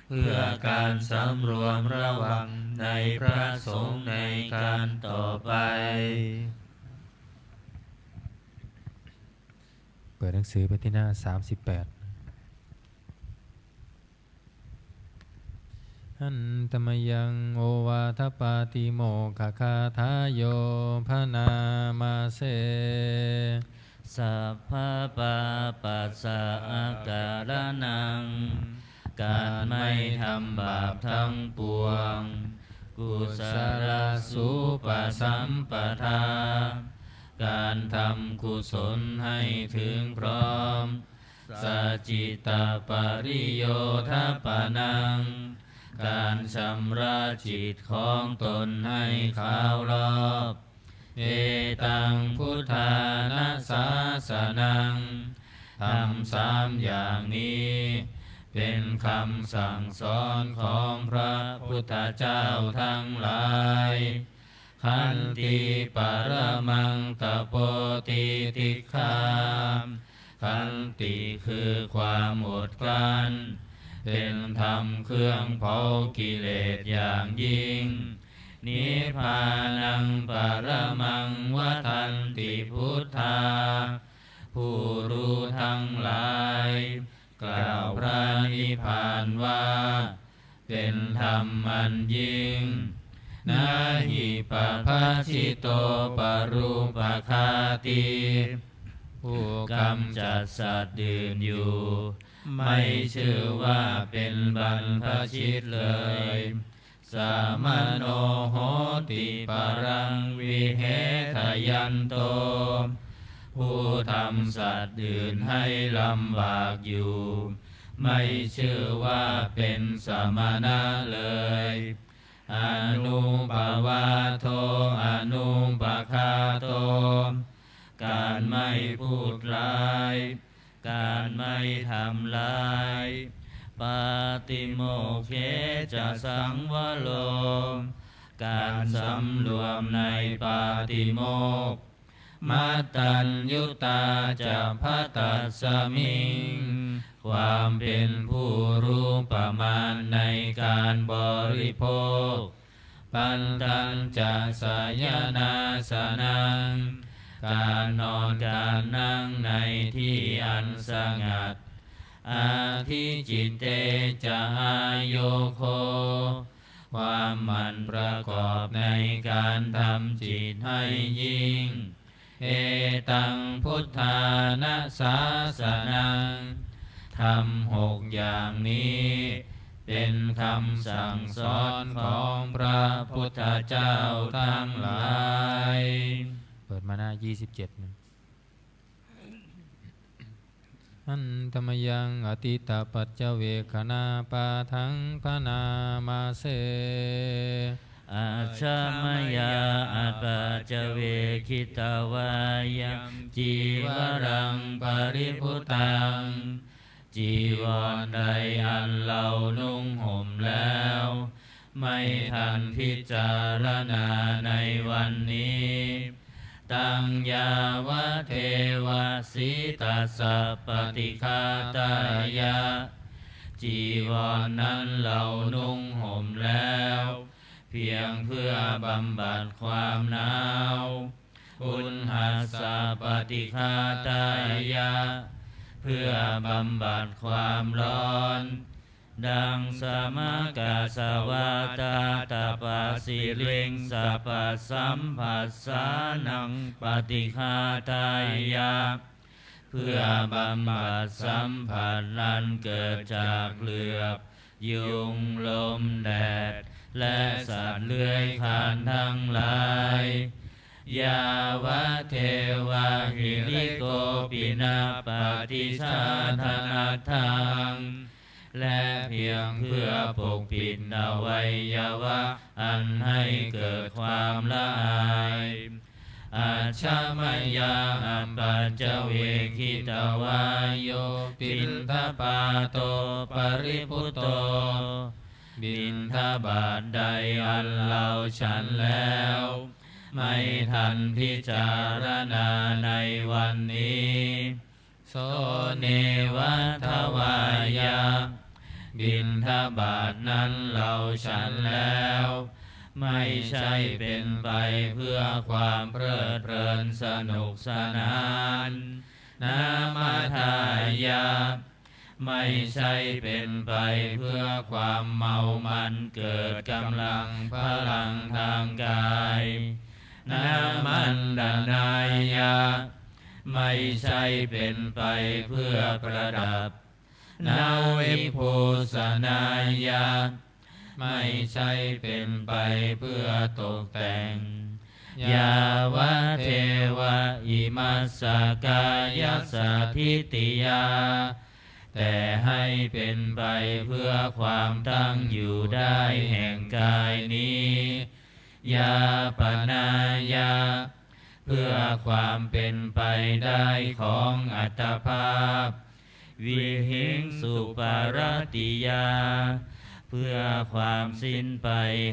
เพื่อการสำรวมระวังในพระสงฆ์ในการต่อไปเปิดหนังสือไปที่หน้า38อันตมยังโอวาทปาติโมขคาทายโยพนามาเสสัพพะปาปัสสะอาการนังการไม่ทำบาปทั้งปวงกุศลสุปสัมปทาการทำกุศลให้ถึงพร้อมสัจจิตาปริโยทปานังการชำระจิตของตนให้ขาวรอบเอตังพุทธานาสาสนังทำ3อย่างนี้เป็นคำสั่งสอนของพระพุทธเจ้าทั้งหลายขันติปรมังตโปติติฆามขันติคือความอดกลั้นเป็นธรรมเครื่องเผากิเลสอย่างยิ่งนิพพานังปรมังวทันติพุทธาผู้รู้ทั้งหลายกล่าวพระนิพพานว่าเป็นธรรมอันยิ่งนาหิปภัชชิโตปรูปคาติผู้กำจัดสัตว์อื่นอยู่ไม่ชื่อว่าเป็นบรรพชิตเลยสามโนโหติปรังวิเหทยันโตผู้ทำสัตว์อื่นให้ลำบากอยู่ไม่ชื่อว่าเป็นสมณะเลยอนุปวาโทอนุปคาโตการไม่พูดร้ายการไม่ทำร้ายปาติโมกเขจะสังวโลการสำรวมในปาติโมกข์มัตตัญยุตาจะพัตตัสสมิงความเป็นผู้รู้ประมาณในการบริโภคปันตัญจะสายนาสนังการนอนการนั่งในที่อันสงัดอาทิจิตเตจะอาโยโคความหมั่นประกอบในการทำจิตให้ยิ่งเอตังพุทธานาสาสนังทำ6อย่างนี้เป็นคำสั่งสอนของพระพุทธเจ้าทั้งหลายเปิดมาหน้า27นะอันตมยังอติตาปัจจเวคณาปาทังพนามาเสอาชามยาอัปปัจจเวคิตาวายังจีวรังปริพุตังจีวรใดอันเรานุ่งห่มแล้วไม่ทันพิจารณาในวันนี้ตังยาวะเทวสิตัสสะปฏิฆาตายะจีวรนั้นเรานุ่งห่มแล้วเพียงเพื่อบำบัดความหนาวอุณหัสสะปฏิฆาตายะเพื่อบำบัดความร้อนดังสมกาสวาตาตาปาสิลิงสัพพสัมผัสสานังปฏิฆาตายะ เพื่อบำบัดสัมผัสนั้นเกิดจากเหลือบยุงลมแดดและสัตว์เลื้อยคลานทั้งหลายยาวะเทวะหิริโกปินาปฏิชาธนาทังและเพียงเพื่อปกปิดอวัยวะอันให้เกิดความละอายอาชามยาอัปปัจจเวคิตวายโยปินทปาโตปริพุตโตบินทบาทใดอันเราฉันแล้วไม่ทันพิจารณาในวันนี้โสเนวัฏวายาบิณฑบาตนั้นเราฉันแล้วไม่ใช่เป็นไปเพื่อความเพลิดเพลินสนุกสนานนามาทายาไม่ใช่เป็นไปเพื่อความเมามันเกิดกำลังพลังทางกายนามันดานายาไม่ใช่เป็นไปเพื่อประดับนาวิภูสนายาไม่ใช่เป็นไปเพื่อตกแต่งยาวะเทวะอิมัสสกายสัทธิติยาแต่ให้เป็นไปเพื่อความตั้งอยู่ได้แห่งกายนี้ยาปนายาเพื่อความเป็นไปได้ของอัตภาพวิหิงสุปารติยาเพื่อความสิ้นไป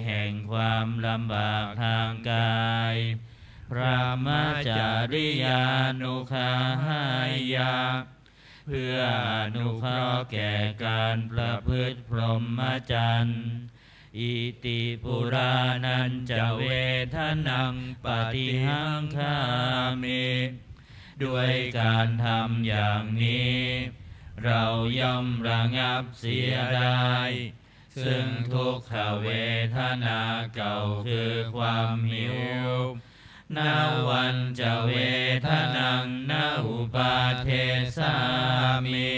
แห่งความลำบากทางกายพระมจาริยานุคาหายาเพื่ออนุเคราะห์แก่การประพฤติพรหมจรรย์อิติปุรานันจะเวทนังปฏิหังคามิด้วยการทำอย่างนี้เราย่อมระงับเสียได้ซึ่งทุกขเวทนาเก่าคือความหิวนาวันจะเวทนังนาอุปาเทสามิ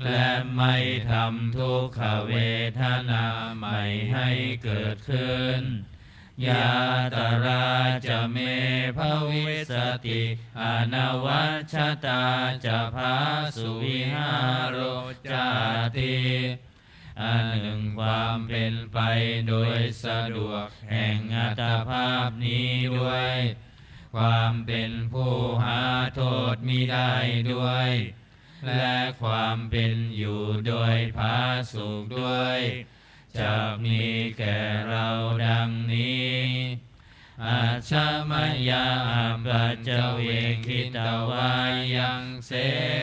และไม่ทำทุกขเวทนาไม่ให้เกิดขึ้นยาตราจะเมภวิสติอนวัชตาจะภาสุวิหารจาติอันหนึ่งความเป็นไปโดยสะดวกแห่งอัตภาพนี้ด้วยความเป็นผู้หาโทษมิได้ด้วยและความเป็นอยู่โดยผาสุกด้วยจะมีแก่เราดังนี้อาชามยาปัจจเวคิตวายังเส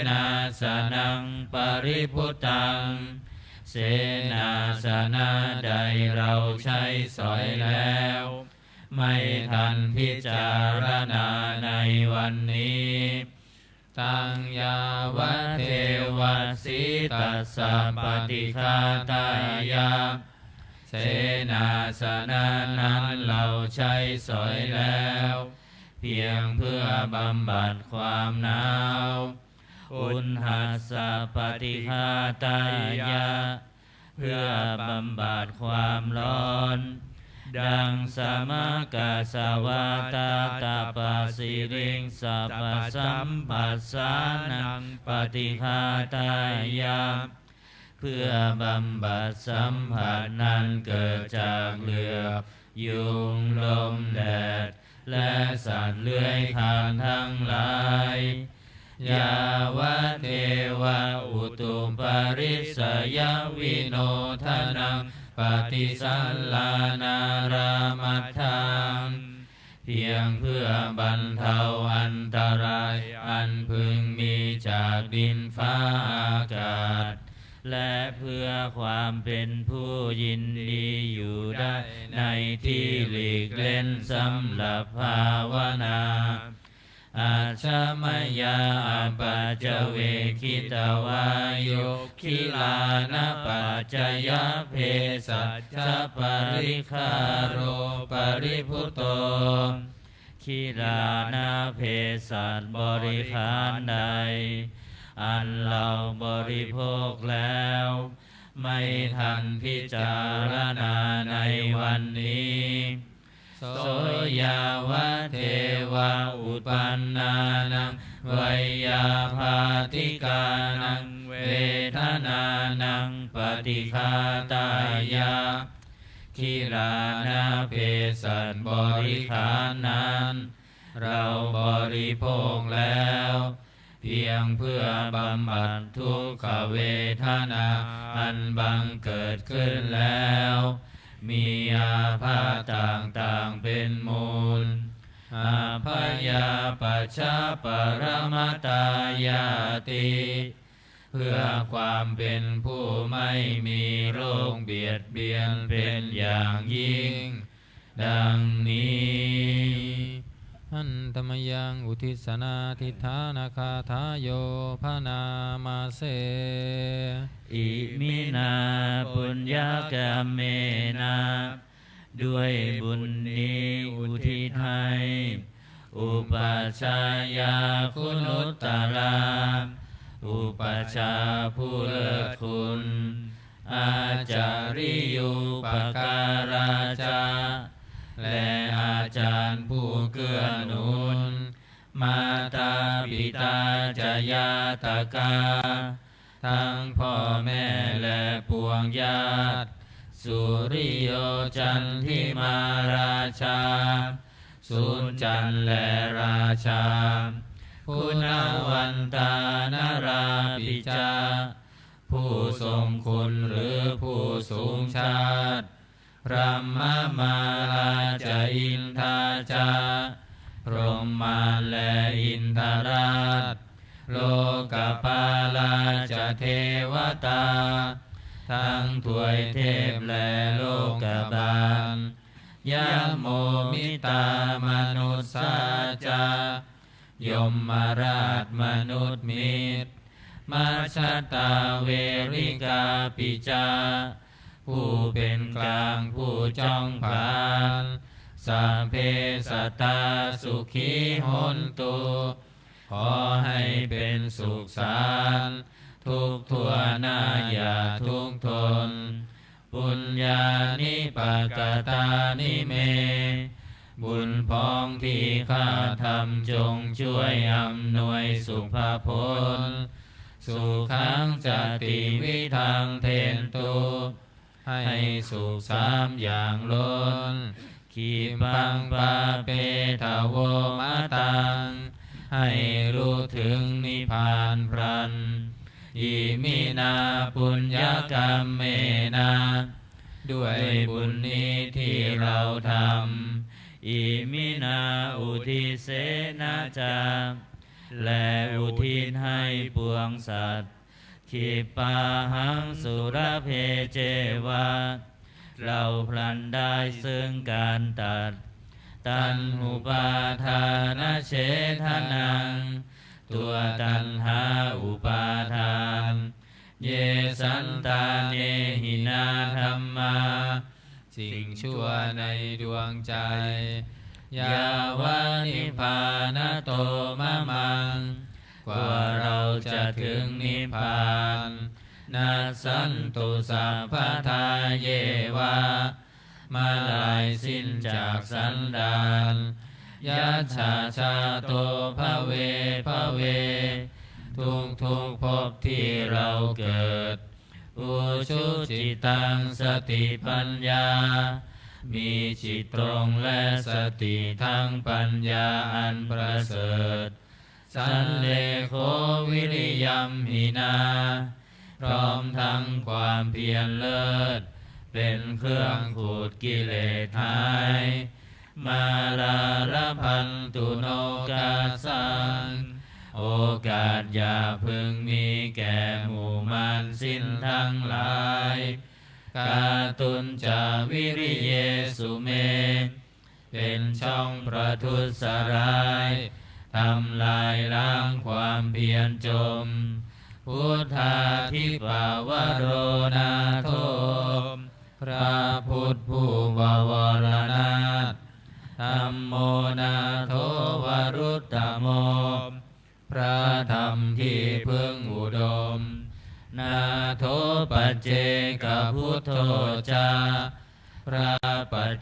นาสนังปริพุตังเสนาสนะใดเราใช้สอยแล้วไม่ทันพิจารณาในวันนี้ตังยาวะเทวสิตัสสะปฏิฆาตายาเสนาสนะนั้นเราใช้สอยแล้วเพียงเพื่อบำบัดความหนาวอุณหัสสะปฏิฆาตายาเพื่อบำบัดความร้อนดังสมกาสวาตาตาปสิริงสัพพสัมปัสสานังปฏิฆาตายาเพื่อบำบัดสัมผัสนั้นเกิดจากเหลือบยุงลมแดดและสัตว์เลื้อยคลานทั้งหลายยาวะเทวะอุตุปาริสยวิโนทนังปฏิสัลลานารามัฏฐังเพียงเพื่อบรรเทาอันตรายอันพึงมีจากดินฟ้าอากาศและเพื่อความเป็นผู้ยินดีอยู่ได้ในที่หลีกเล่นสำหรับภาวนาอาชามยาปัจจเวคิตวายโยคิลานะปัจจยเพสัจจปริคาโรปริพุตโต ขีลานาเพสัตบริขารใดอันเราบริโภคแล้วไม่ทันพิจารณาในวันนี้โสยาวะเทวะอุปันนานังไวยาภาติกานังเวทนานังปฏิฆาตายาขีลานาเพสัตบริขารนั้นเราบริโภคแล้วเพียงเพื่อบำบัดทุกขเวทนาอันบังเกิดขึ้นแล้วมีอาพาธต่างๆเป็นมูลอาพยาปัชชาปรมตายาติเพื่อความเป็นผู้ไม่มีโรคเบียดเบียนเป็นอย่างยิ่งดังนี้อันตมยังอุทิศนาทิฏฐานาคาทาโยภานามาเสอิมินาปุญญากรรมเมนะด้วยบุญนี้อุทิศให้อุปัชฌายาคุณุตตราอุปัชฌาย์ผู้เลิศคุณอาจาริยุปการาจาและอาจารย์ผู้เกื้อหนุนมาตาปิตาจายาตกาทั้งพ่อแม่และปวงญาติสุริโยจันทิมาราชาสุนจันและราชาคุณวันตานราปิจาผู้ทรงคุณหรือผู้สูงชาติพระมมาลาจาอินทาจาพรหมาและอินทราชโลกปาลาจเทวตาทั้งถวยเทพและโลกบาลยะโมมิตามนุสสาจายมมาราชมนุษย์มิตรมาชตาเวริกาปิจาผู้เป็นกลางผู้จ้องผานสัพเพสัตตาสุขีหนตุขอให้เป็นสุขสันต์ทุกทั่วหน้าอย่าทุกข์ทนปุญญานิปกตานิเมบุญพ้องที่ข้าทำจงช่วยอำนวยสุภผลสุขังจติวิทังเทนตุให้สุขสามอย่างล้นขีปังปาเปทาโวมาตังให้รู้ถึงนิพพานพรันอิมินาปุญญกรรมเมนะด้วยบุญนี้ที่เราทำอิมินาอุทิเสนาจาและอุทิศให้ปวงสัตว์ขีปาหังสุรเพเจวะเราพลันได้ซึ่งการตัดตัณหุปาทานเฉทนังตัวตัณหาอุปาทานเยสันตาเนหินาธัมมาสิ่งชั่วในดวงใจยาวานิพพานโตมะมังกว่าเราจะถึงนิพพานนัสสันตุสัพพทาเยวะมาลายสิ้นจากสันดานยัจฉาชาโตภเวภเวทุกภพที่เราเกิดอุชุจิตังสติปัญญามีจิตตรงและสติทั้งปัญญาอันประเสริฐสันเลโควิริยัมหินาพร้อมทั้งความเพียรเลิศเป็นเครื่องขูดกิเลสหายมาลาระพันตุโนกาสังโอกาสอย่าพึงมีแก่หมู่มารสิ้นทั้งหลายกาตุนจาวิริเยสุเมเป็นช่องประทุษร้ายทำลายล้างความเพียรจมพุทธาธิปาวโรนาโทพระพุทธผู้บวรนาถธัมโมนาโท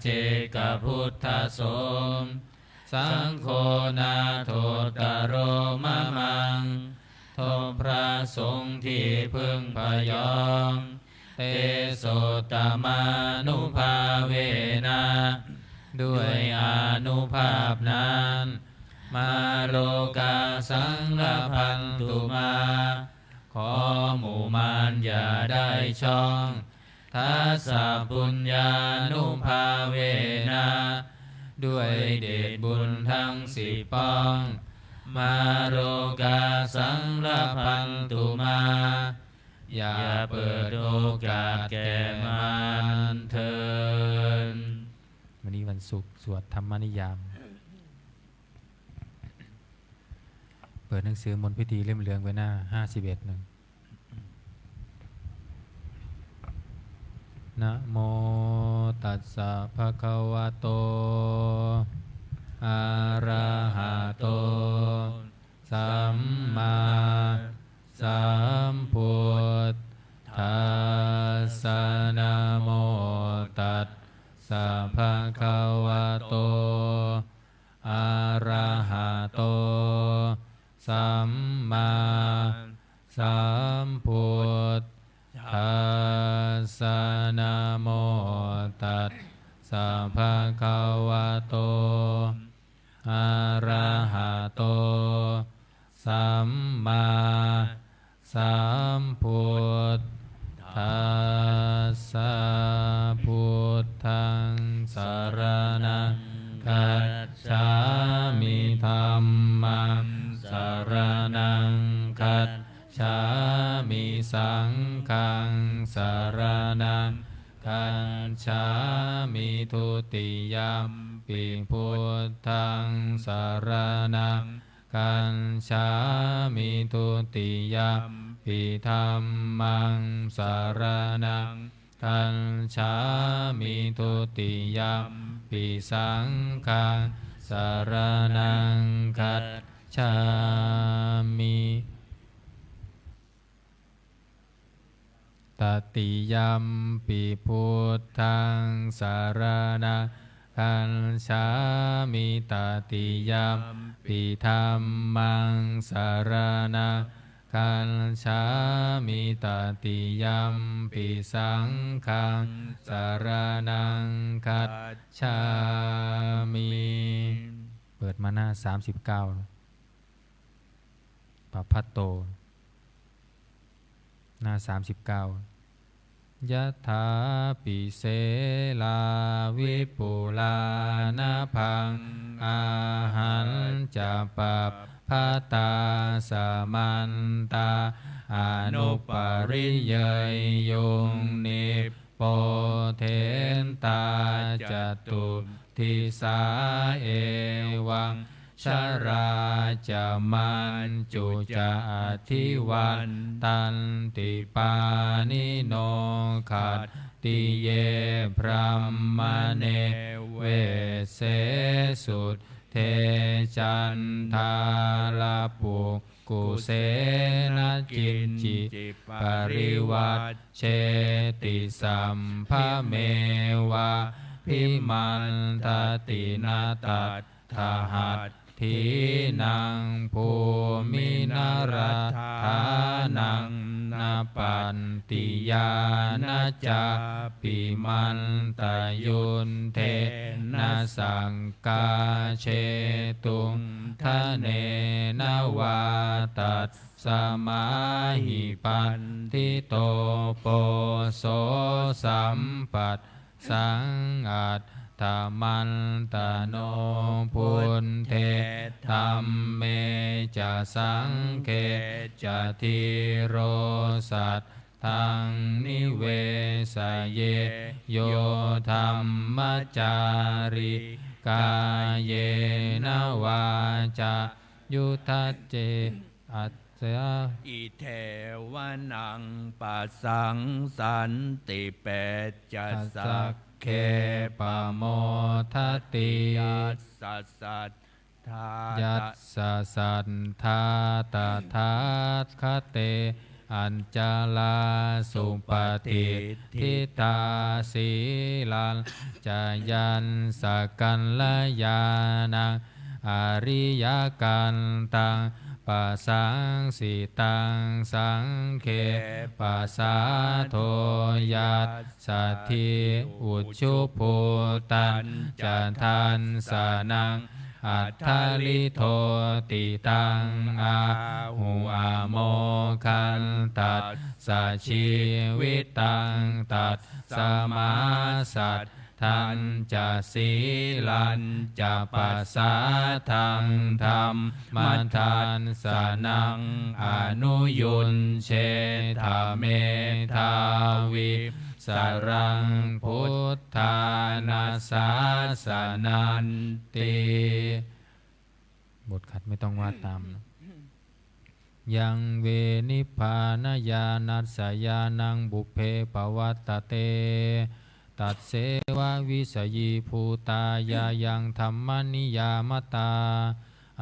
เจกพุทธสงฆ์สังโฆนาโทตโรมะมังทบพระสงฆ์ที่พึ่งพยองเตโสตมานุภาเวนะด้วยอานุภาพนั้นมาโลกาสังฆพันตุมาขอหมู่มารอย่าได้ช่องทัสสะปุญญานุภาเวนะด้วยเดชบุญทั้งสี่ป้องมาโลกาสังฆพันตุมาอย่าเปิดโอกาสแก่มารเถิดวันนี้วันศุกร์สวดธรรมนิยามเปิดหนังสือมนต์พิธีเล่มเหลืองไว้หน้า51นึงนะโมตัสสะภะคะวะโตอะระหะโตสัมมาสัมพุทธัสสะนะโมตัสสะภะคะวะโตอะระหะโตสัมมาสัมพุทธัสสะนะโมตัสสะภะคะวะโตอะระหะโตสัมมาสัมพุทธัสสะพุทธังสรณังคัจฉามิธัมมังสรณังคัจฉามิสังฆังสรณังคัจฉามิทุติยัมปิพุทธังสรณังคัจฉามิทุติยัมปิธัมมังสรณังคัจฉามิทุติยัมปิสังฆังสรณังคัจฉามิตติยัมปิพุทธังสรณังคัจฉามิตติยัมปิธัมมังสรณังคัจฉามิตติยัมปิสังฆังสรณังคัจฉามิเปิดมาหน้า39ปพัตโตหน้า39ยะถาปิเสลาวิปุลานะพังอาหันจะปัปพะตาสมันตาอนุปริยยุงนิโปเทนตาจตุทิสาเอวังชราจะมันจุจะอธิวันตันติปานิโนขัดติเยพรัมมเนเวเสสุดเทจันทาลาปุกุเสนจินจิปริวัตเชติสัมภเมวะพิมันตตินาตัตถหัตถีนังภูมินารัฐานังนาปันติยานาจาปิมันตยุนเทนะสังกาเชตุงทะเนนวาตัสสมาหิปันทิโตโปโสสัมปัตสังอัตธรรมันตโนพุนเทธัมเมจะสังเขจะทิโรสัตทังนิเวสเยโยธัมมจาริกายเยนวาจายุทัจเจอัตเสอิเทวนังปัสสังสันติเปจัสสักเคปโมทัตติยัสสะสัทธายัสสะสัทธาตถาคเต อัญจลาสุปฏิทิตาสีลันจายันสกันลยานังอริยกันตังปัสสังสิตังสังเคปัสสาโทยัสสัทธิอุชุภูตันจันทันสานังอัตถลิโทติตังอาหูอาโมคันตัดสัจชีวิตังตัดสมาสัตทันจะสีลันจะปัสสาทังธรรมมัทานสานังอนุยุนเชธาเมธาวิสรังพุทธานาสาสนันติบทขัดไม่ต้องว่าตามนะยังเวนิพพานญาณัสสยานังบุพเพปวัตตเตตัดเสวะวิสยีภูตายายังธรรมนิยามตา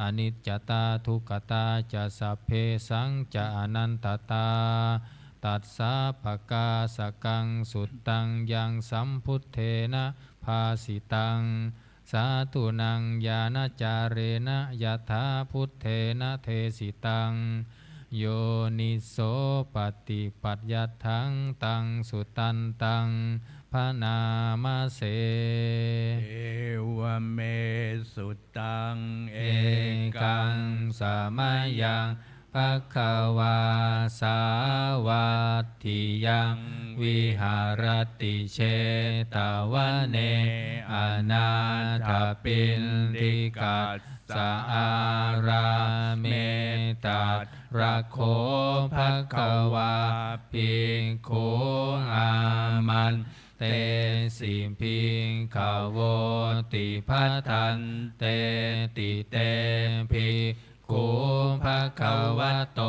อนิจจตาทุกขตาจะสัพเพสังจะอนันตตาตัสสะภะกาสกังสุตตังยังสัมพุทเทนะภาสิตังสาธุนังญาณจาเรนะยถาพุทเทนะเทสิตังโยนิโสปฏิปัจยัตถังตังสุตันตังพระนามาเสเอวเมสุตังเอเอกังสามายังภคะวาสาวัตถิยังวิหารติเชตวเนอนาถปินทิกัสสะอาราเมตัสระโคภควาภิกขุอามันเตสิพิงขโวติภัทธันเตติเตภิกขุภควโต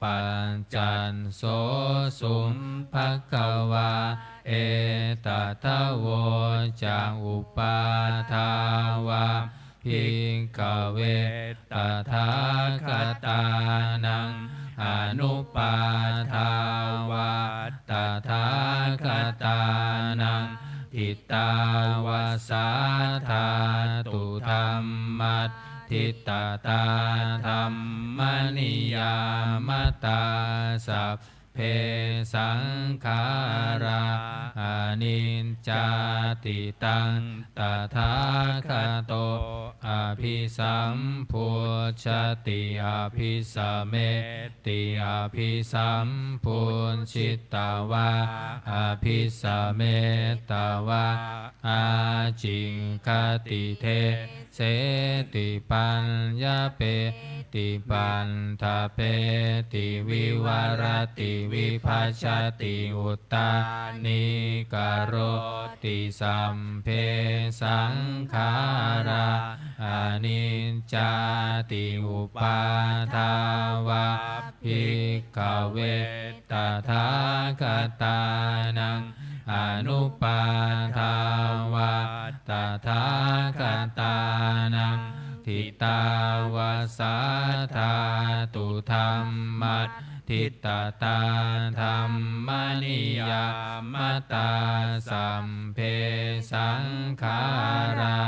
ปัญจันโสสุมภควาเอตตะโวจังอุปาทาวาภิกขเวตถาคตานังอนุปาทาวาตถาคตานังทิตาวาสาธาตุธรรมัตทิตตาธรรมนิยามตาสัพเพสังขาราอนิจจติตังตถาคโตอภิสัมพุชติอภิสัมเมติอภิสัมพุชิตวาอภิสัมเมตวาอาจิงคติเทเสติปัญญาเปติปันทาเปติวิวารติวิภัชชติอุตตานิกโรติสัมเพสังขาราอนิจจติอุปาทาวาภิกขเวตถาคตานังอนุปาทาวาตถาคตานังทิตาวาสาธาตุธรรมัตทิตตาธรรมนิยามตาสัมเพสังขารา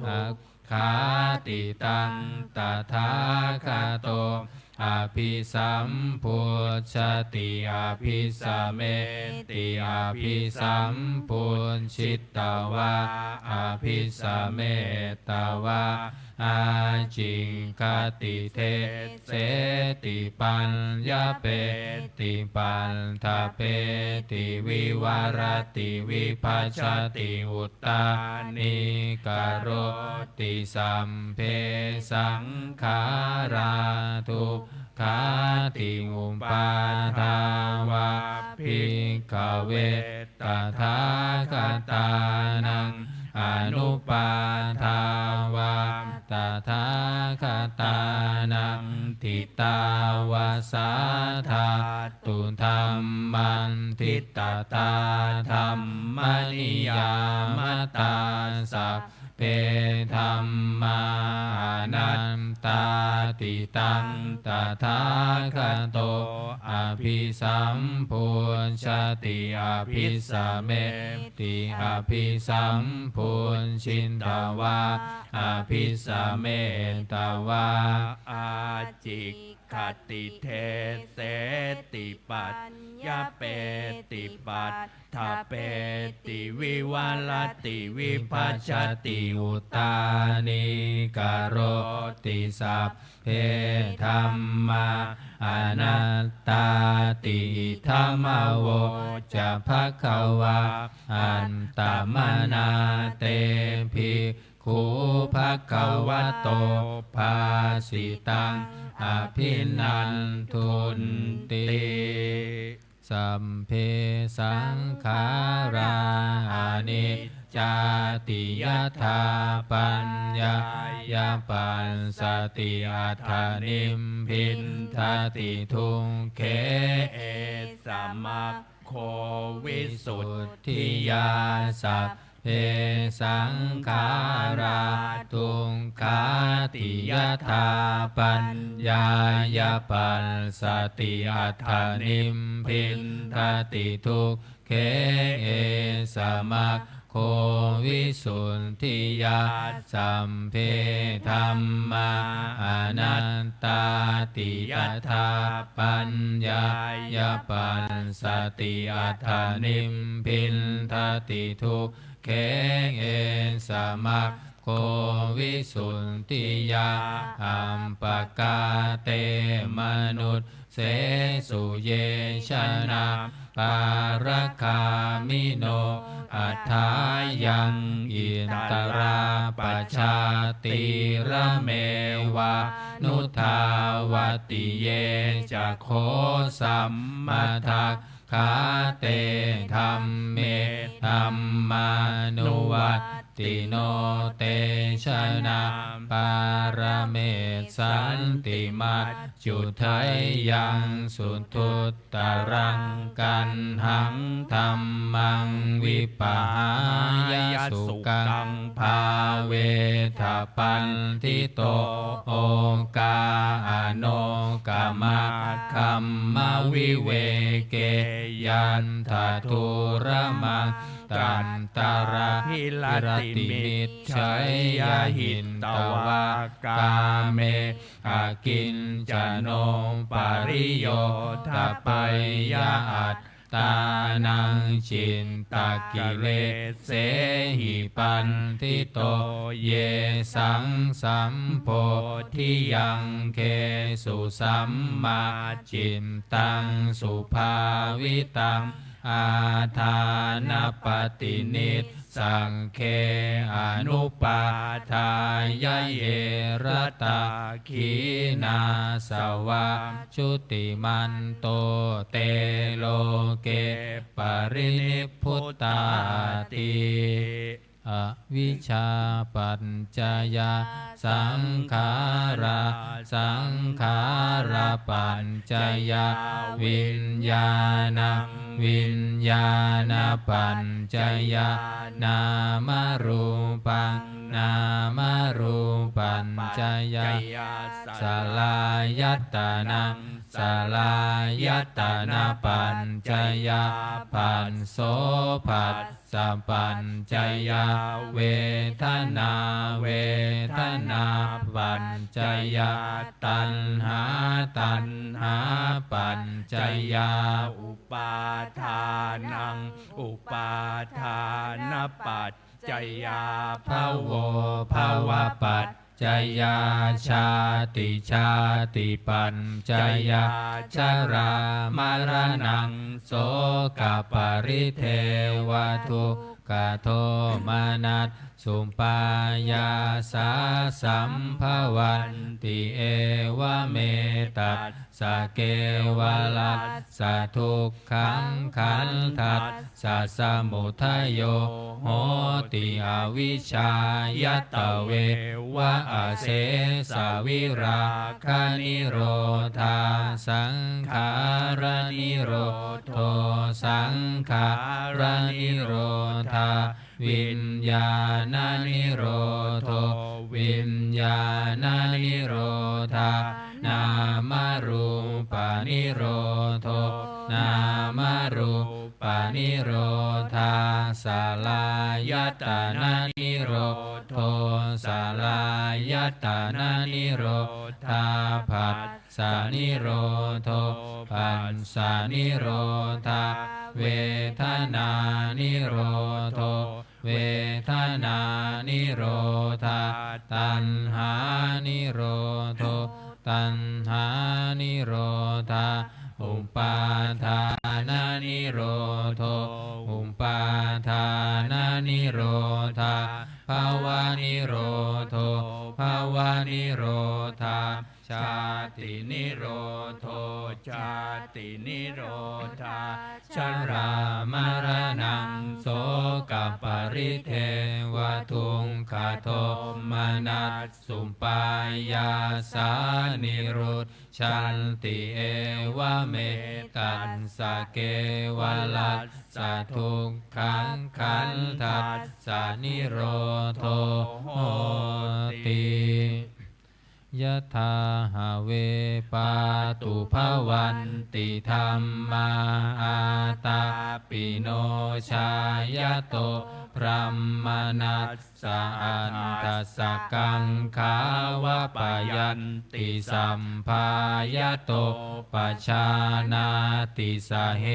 ทุกขาติตังตถาคโตอภิสัมพุชติอภิสัมเมติอภิสัมพุชิตวาอภิสัมเมตวาอาจิงคติเทเสติปัญญาเปติปันทาเปติวิวารติวิภัชชติอุตตานิกโรติสัมเพสังขาราทุกขาติอุปาทาวาภิกขเวตถาคตานังอนุปาทาวาตถาคตานังทิตาวาสาธาตุธรรมันทิตตาธรรมนิยามตาสัพเพ เพธรรมานันตาติตังตถาคโตอภิสัมพุญชติอภิสเมติอภิสัมพุญชินตวาอภิสเมตวาอาจิกขติเทเสติปัตยะเปติปัตถาเปติวิวัลติวิปัชชติอุตานิกโรติสัพเพธรรมาอนัตตาติธัมโวจะภควาอันตมนาเตภิกขุภควโตภาสิตังอภินันทุนติสัมเพสังขารานิจจติยถาปัญญายาปัสสติอัฏฐานิมพินทติทุงเขเอสมัคโควิสุทธิ ทิยาสัพเพสังขาราทุงขาติยถาปัญญายาปัสสติอัฏฐานิมพินทติทุกเขเอสมัคโควิสุทธิยาสัมเพธัมมาอนันตาติยถาปัญญายาปัสสติอัฏฐานิมพินทติทุกเขเอสมัคโควิสุทธิยาอัมปกาเตมนุษเสสุเยชนะปารคามิโนอัฏฐายังอินตราปชาติระเมวะนุทาวติเยจะโคสัมมาทักขาเตธัมเมธัมมานุวัตติโนเตชะนะปารเมสันติมัจจุทัยยังสุทุตตรังกันหังธัมมังวิปหายสุกังภาเวทปันทิโตโอกาอโนกามะคัมมวิเวเกยันททุระมังตันตระพิรติมิจฉัยยหินตวากาเมอากินจโนปริโยทปยาอัตตานังชินตากิเลเสหิปันทิโตเยสังสัมโพธิยังเคสุสัมมาจินตังสุภาวิตังอาทานปฏินิสสังเคอนุปาทายเยรตาขีนาสวะชุติมันโตเตโลเกปรินิพพุตตาติอวิชชาปัญจยาสังขาราสังขาราปัญจยาวิญญาณังวิญญาณปัญจยานามรูปังนามรูปัญจยาสลายตานังสลายตานาปัญจยาปันโสภัสสะปัญจยาเวทนาเวทนาปัญจยาตัณหาตัณหาปัญจยาอุปาทานังอุปาทานปัจจยาภโวภวปัจจยาชาติชาติปัญจยาชรามรณังโสกปริเทวทุกขโทมานัสสุปายาสาสัมภวันติเอวเมตัสสะเกวลัสสะทุกขังขันธัสสะสมุทัยโยโหติอวิชชายตเววะอเสสวิราคานิโรธาสังขารนิโรโทสังขารนิโรธา วิญญาณนิโรโทวิญญาณนิโรธานามรูปานิโรโทนามรูปานิโรธาสลายตานานิโรโทสลายตานานิโรธาผัสสานิโรโทผัสสานิโรธาเวทนานิโรโทเวทนานิโรธาตัณหานิโรโทตัณหานิโรธาอุปาทานานิโรโทอุปาทานานิโรธาภาวะนิโรโทภาวะนิโรธาชาตินิโรโทชาตินิโรธาชรามรณังโสกปริเทวทุกขโทมนัสสุปายาสานิรุตชันติเอวะเมตัสสะเกวลัสสะทุกขังขันธัสสะนิโรโทโหติยะถาหาเวปาตุภวันติธัมมาอาตาปิโนชายโตพรหมนัสสะอันตัสสะกังขาวะปยันติสัมภายโตปัจฉานาติสาเห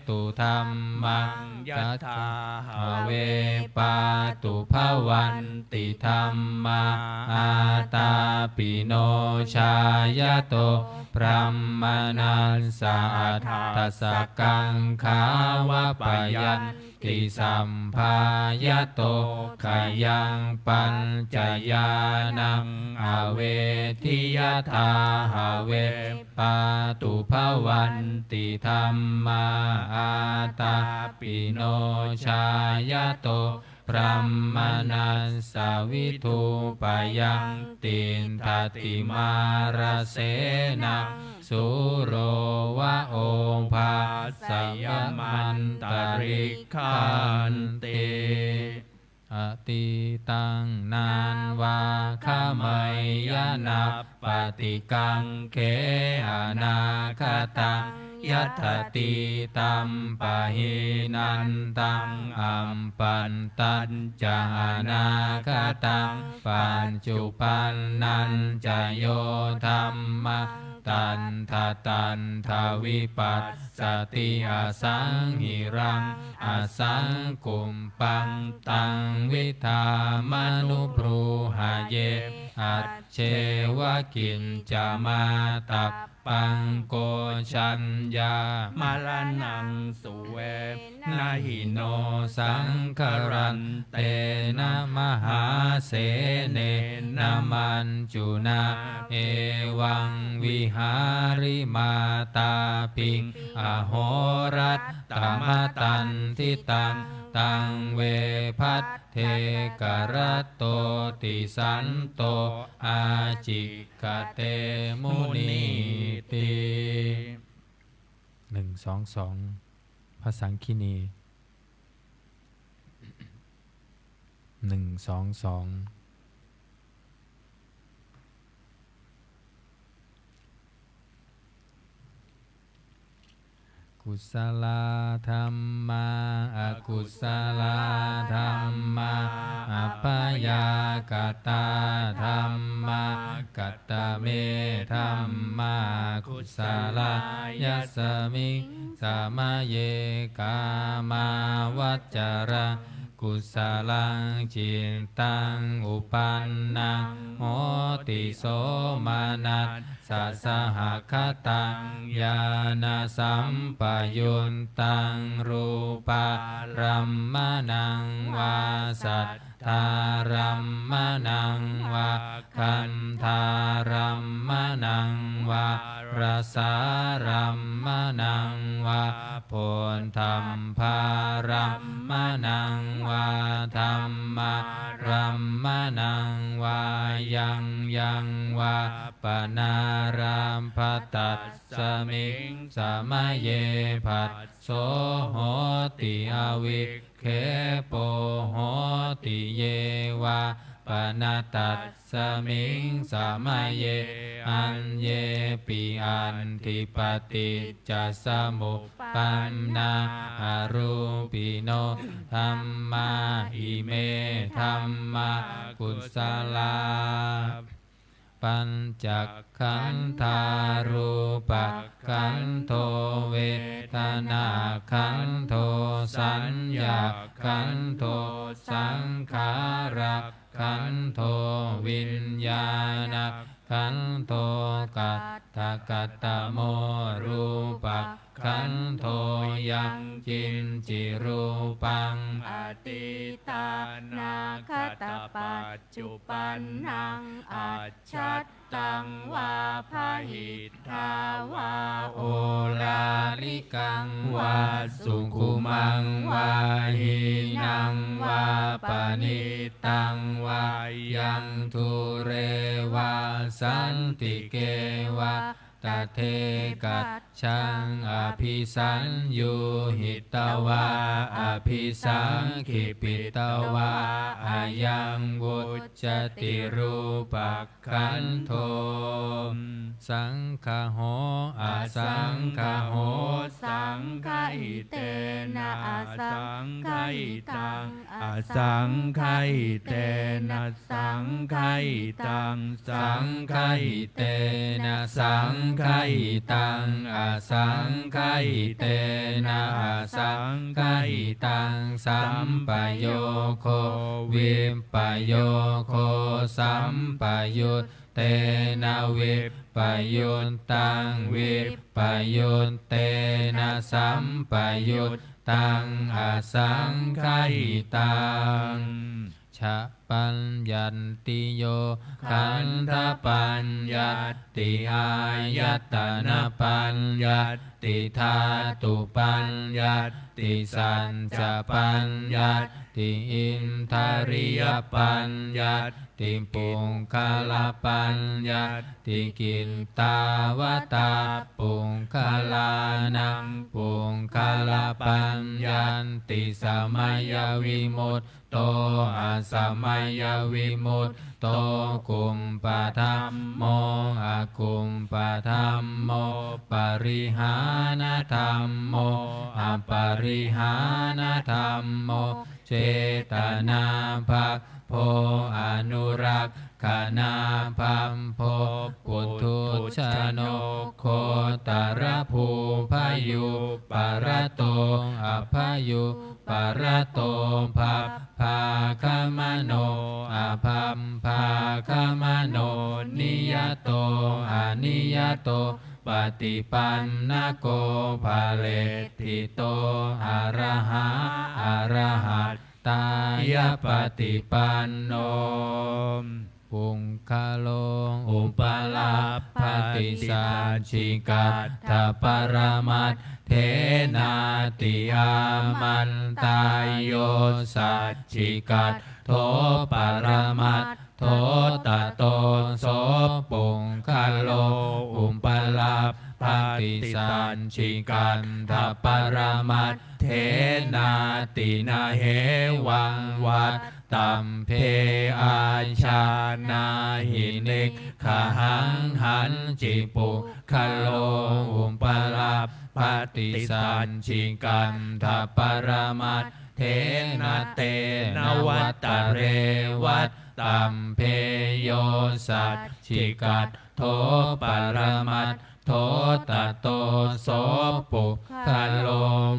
ตุธัมมังยะถาหาเวปาตุภวันติธัมมาอาตาปิโนชายโตพรหมนัสสะอันตัสสะกังขาวะปยันติสัมภายโตขยังปัญจญาณังอเวทิยถาหาเวปาตุภวันติธัมมาอาตาปิโนชายโตพรหมนัสสะวิทูปยังตินทติมาราเสนะสุโรวะโอภาสยมันตริขันติอติตังนานวาขมัยยนับปฏิกังเขอนาคตังยัตติตัมปะหินันตังอัมปันตัญจานาคตังปัญจุปันนันจโยธัมมะตันทตันทวิปัสสติอสังหิรังอสังกุมปังตังวิธามนุปรูหะเยอัจเชวะกินจามาตัปปังโกชัญญามรณังสุเวนะหิโนสังครันเตนะมหาเสเนนะมันจุนาเอวังวิหาริมาตาปิงอโหรัตตมตันทิตังตังเวพัทเทกรโตติสันโตอาจิกเตมุนีติ122ภาษาคินี122กุศลธรรมาอกุศลธรรมาอัปยากตาธรรมากัตตเมธรรมากุศลยัสมิงสมาเยกามาวจาระกุศลังจิตตังอุปันนังโหติโสมานัสสะสหคตังญาณสัมปยุนตังรูปารัมมนังวาสัทธารัมมนังวาคันธารัมมนังวารสารัมมนังวาโพนธรรมภารัมมนังวาธรรมารัมมนังวายัง วาปนารามภัตตัสสมิงสมัยเยภัสโสโหติอวิเคโปโหติเยวาปนาตัสสมิงสมัยเยอันเยปิอันติปฏิจจสมุปปันนาอรูปิโนธัมมาอิเมธัมมากุศลาปัญจขันธารูปขันโทเวทนาขันโทสัญญาขันโทสังขารขันโทวิญญาณขันโทกัตถกัตตโมรูปขันโทยังกินจิรูปังอติตานาคตปัจจุปันนังอัจฉัตตังวาภหิทาวาโอลาลิกังวาสุขุมังวาหินังวาปนิตังวายังทุเรวาสันติเกวาตเทกัจฉังอภิสัญญูหิตวาอภิสังขิปิตวาอายังวุจจติรูปขันโทสังฆโหอสังฆโหสังฆอิเตนะอสังฆอิตังอสังฆอิเตนะสังฆอิตังสังฆอิเตนะสังฆอิตังอสังฆอิเตนะอสังฆอิตังสัมปโยโควิปปโยโคสัมปยุตเตนะวิปปยุตตังวิปปยุตเตนะสัมปยุตตังอสังฆอิตังชะปัญญันติโยขันธปัญญัตติอายตนะปัญญัตติธาตุปัญญัตติสัญจปัญญัตติอินทาริยปัญญัตติปุงคลปัญญัตติกินตาวตาปุงคลานังปุงคลปัญญันติสมัยวิมุตโตอาสมัยวิมุตโตกุมปะธัมโมอากุมปะธัมโมปริหานธัมโมอปริหานธัมโมเจตนาภะโพอนุรักขานาพัมโพปุถุชโนโคตรภูพายุปารโตอภายุปารโตภาภาคมโนอภัมภาคมโนนิยโตอนิยโตปฏิปันนะโกภาเลติโตอะระหะอะระหัตตายปฏิปันโนปุงคาโลอุปลาภติสัจฉิกัตถปรมัตถ์เทนาติอามันตายโยสัจฉิกัตโถปรมัตถ์โถตโตโสปุงคาโลอุปลาภติสัจฉิกันถปรมัตถ์เทนาตินาเหวังวัตตัมเพอาชานาหินิกขหังหันจิปุคโลอุปลาภติสัจฉิกันถปรมัตถ์เทนะเตนวัตเรวัตตัมเพโยสัจฉิกัตโถปรมัตถ์โถตโตโสปุคโล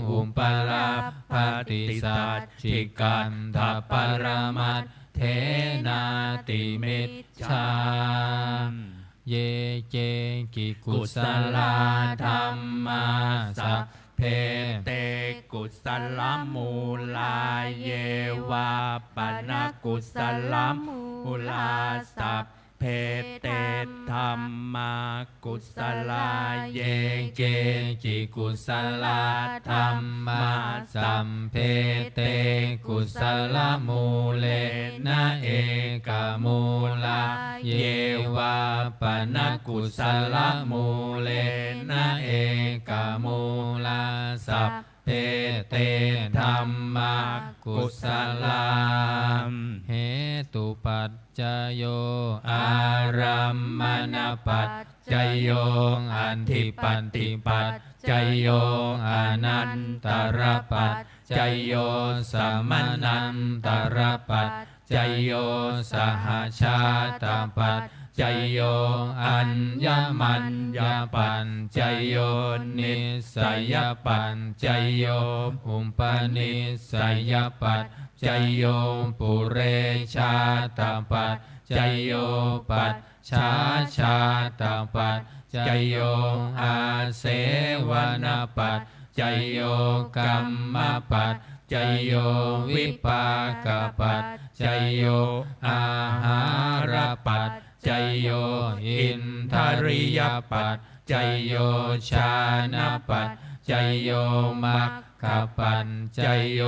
อุปลาภติสัจฉิกันถปรมัตถ์เทนาติมิจฉาเยเจกิกุศลธัมมาสัพเพเตกุศลมูลาเยวาปนกุศลมูลาสัพเพเตธัมมากุศลาเยเจจิกุศลธัมมาสัมเพเตกุศลมูเลนะเอกมูลาเยวา ปนกุศลมูเลนะเอกมูลาสัพเพเตธัมมากุศลาเหตุปัจจโยอารัมมณปัจจโยอันธิปันติปัจจโยอนันตรปัจจโยสมนันตรปัจจโยสหชาตปัจจโยอัญญมัญญปัญจโยนิสยปัญจโยอุปนิสยปัจจโยปุเรชาตปัจจโยปัจฉาชาตปัจจโยอาเสวนปัจจโยกัมมปัจจโยวิปากปัจจโยอาหารปัจจโยอินทริยปัจจโยชานะปัจจโยมัคคปัจจโย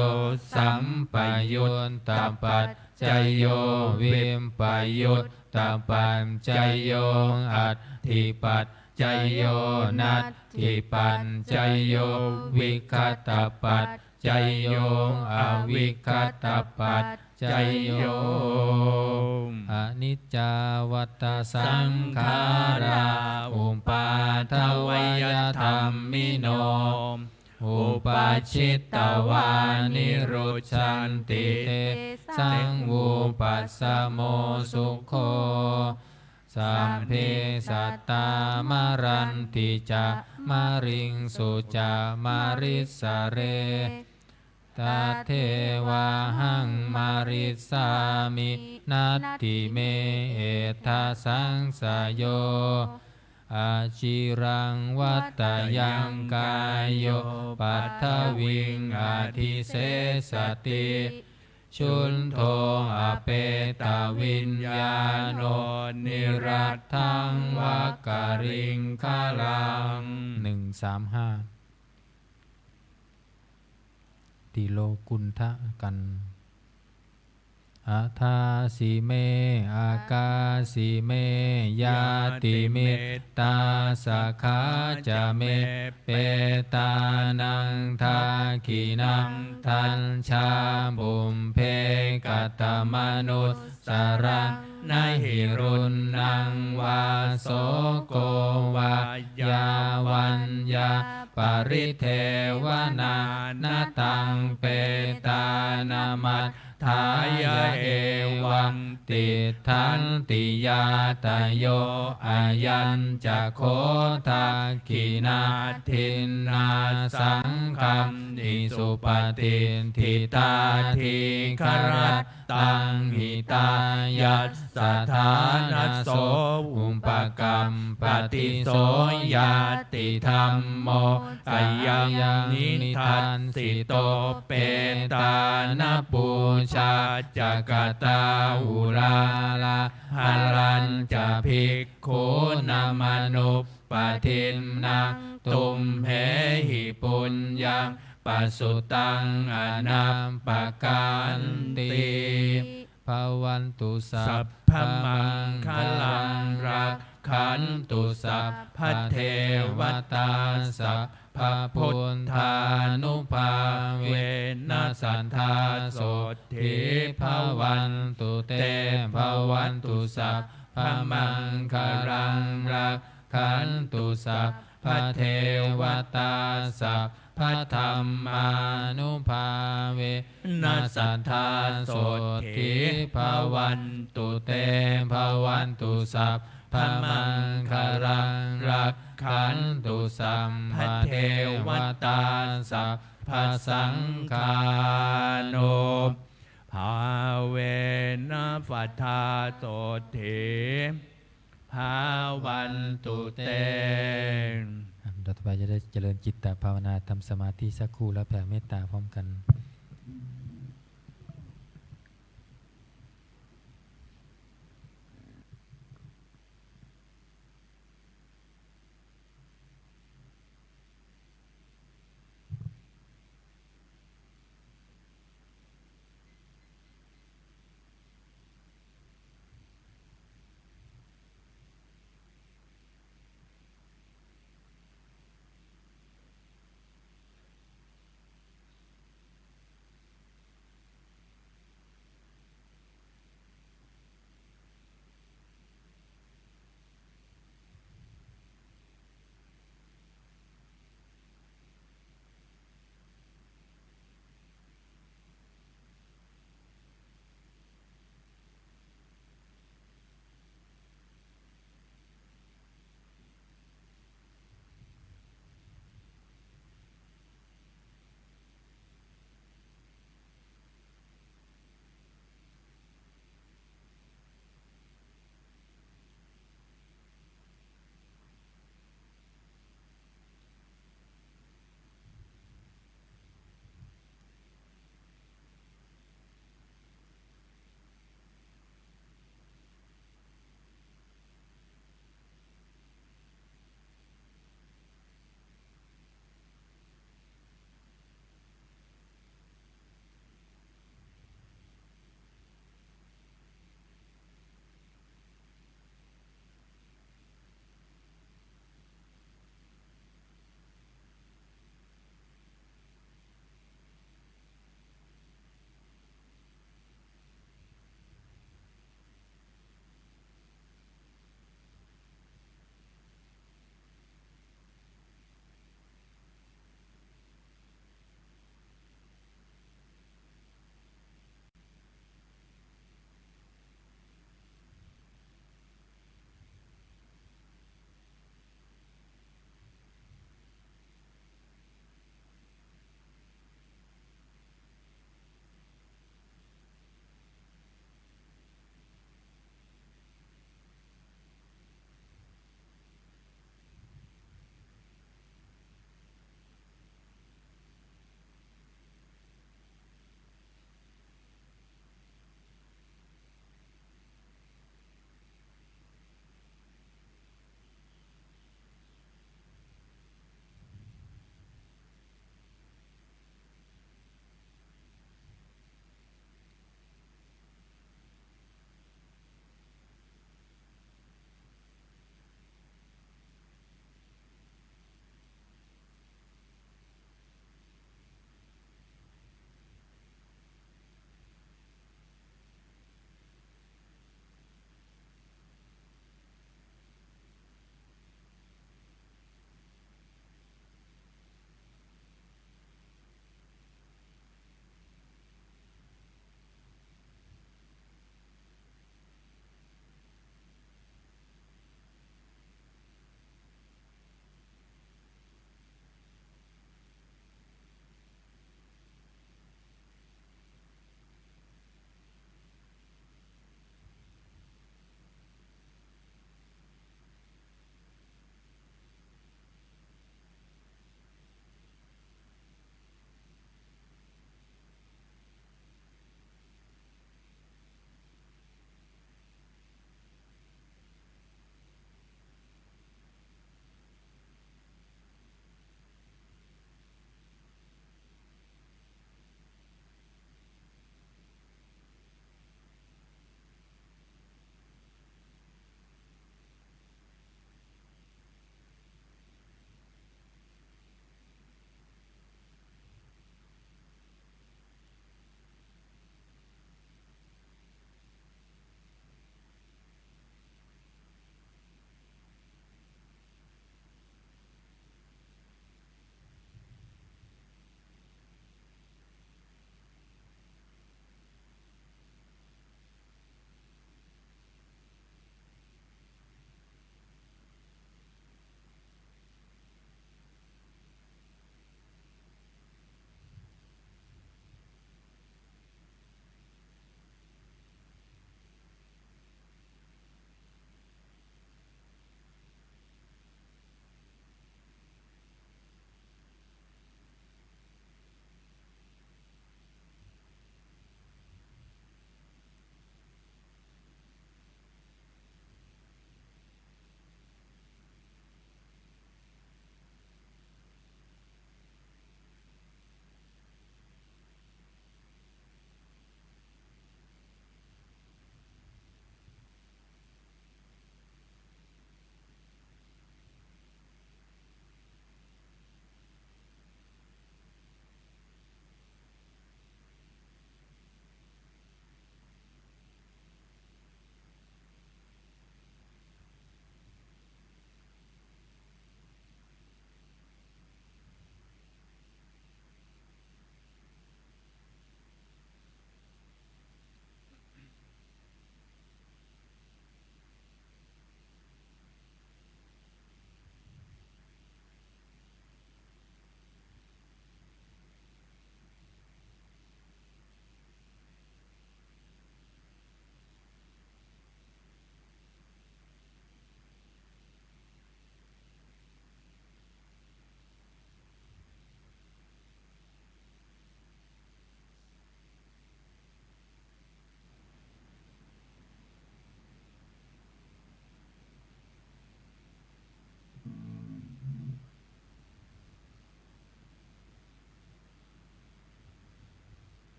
สัมปยุตตปัจจโยวิมปยุตตปัจจโยอัตถิปัจจโยนัตถิปัจจโยวิคัตตปัจจโยอวิคัตตปัจจโยอนิจจาวัฏสังขาราอุปาทวยธรรมิโนอุปาชิตตวานิรุชันติเตสังวูปัสสโมสุโขสัมเพสัตตามารันติจะมาริงสุจะมาริสเรตาเทวาหังมาริสามินัตติเมเอทาสังสยโยอาชิรังวัตยังกายโยปัทธวิงอาทิเสสติชุนโทอเปตวิญญาโนนิรัตถังวักกริงคลัง135ติโลกุณทะกันอาทาสิเมอากาสิเมยาติเมตตาสาขาจะเมเปตานังทาคินังทันชาบุมเพกัตตมนุสสารังนาหิรุณนังวาโสโกวายาวัญญาปริเทวนานาตังเปตานามัตทายะเอวังติทันติยาตโยอายัญจะโคทาคินาทินนาสังคัมนิสุปฏิทิตาทิครัตตังหิตายัสสถานัสโสอุปกรรมปฏิโสยาติธรรมโมอายังนิทันสิโตเปตานปูชาจักตาอุราลาหรัญจะภิกขุนามานุปทินนาตุมเหหิปุญญังปัสสุตังอนัมปะกันติภวันตุสัพพมังคลังรักขันตุสัพพเทวตาสัพพพุทธานุภาเวนัสสันทาโสทิภวันตุเตภวันตุสัพพมังคลังรักขันตุสัพพเทวตาสัพพธรรมานุภาเวนัสสัทธาโสทิภวันตุเตภวันตุสัพพมังคลังรักขันตุสัมภเทวตาสัพพสังฆานุภาเวนะฟัทธาโสทิภาวันตุเตต่อไปจะได้เจริญจิตตภาวนาทำสมาธิสักครู่แล้วแผ่เมตตาพร้อมกัน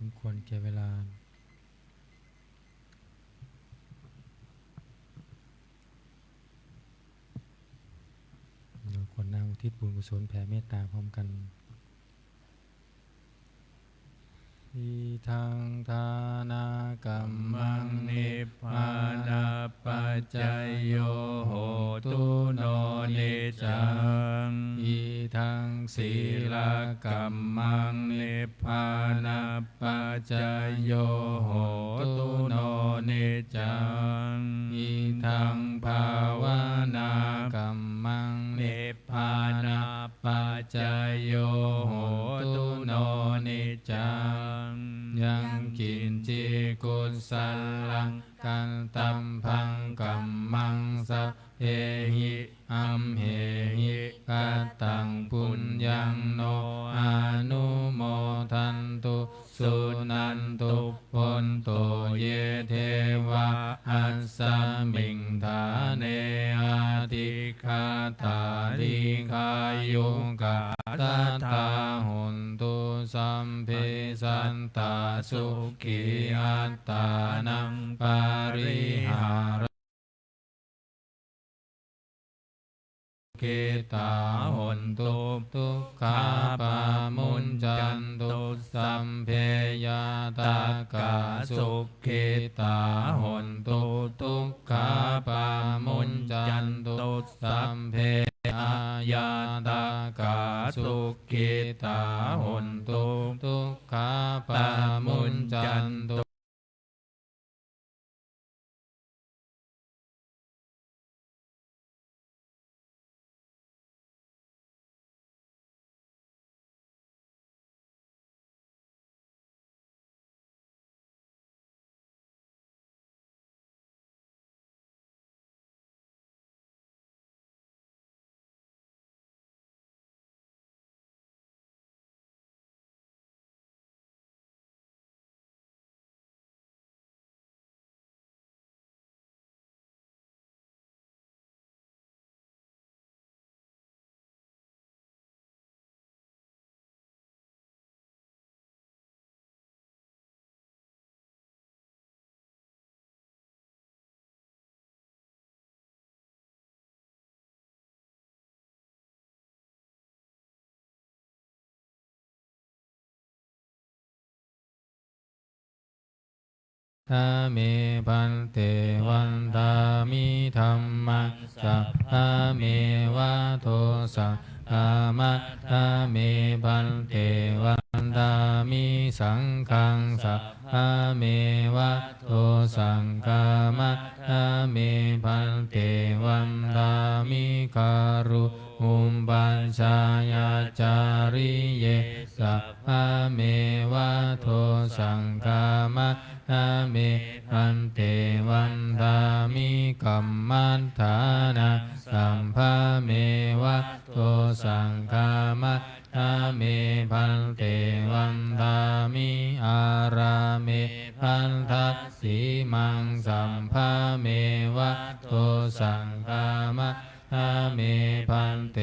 มควรแก่เวลาเราควรนั่งอุทิศบุญกุศลแผ่เมตตาพร้อมกันอิทังทานากรรมังนิพพานาปัจจยโยโหตุโนนิจจังอิทังศีลกัมมังนิพพานาปัจจยโยโหตุโนนิจจังอิทังภาวนากัมมังนิพพานาปัจจยโยโหตุโนนิจจังยังกินจิกุศลังกันตัมพังกัมมังสัพเพหิอัมเหหิกัตตังปุญญังโนอนุโมทันตุสุนันตุพนโตเยเทวะอัสสมิงธาเนอาติคาตาลิกายุกาตัตถาหุนตุสัมเพสันตาสุขีอัตตานังปาริหารเกตาหุนตุทุกขาปามุญจันตุสัมเพยตากาสุขิตาหุนตุทุกขาปามุญจันตุสัมเพอายาตากาสุขิตาหุนตุทุกขาปามุญจันตุทาเมพันเตวันตามิธัมมังสัพพะเมวะโทสังฆามะทาเมพันเตวันตามิสังฆังสัพพะเมวะโทสังฆามะทาเมพันเตวันตามิการุอุมปัญชายาจาริเยสัพพะเมวะโทสังฆามะทาเมพันเตวันทามิกัมมันฐานะสัมภะเมวะโทสังฆามะทาเมพันเตวันทามิอาราเมพันทัสสีมังสัมภะเมวะโทสังฆามะทาเมพันเต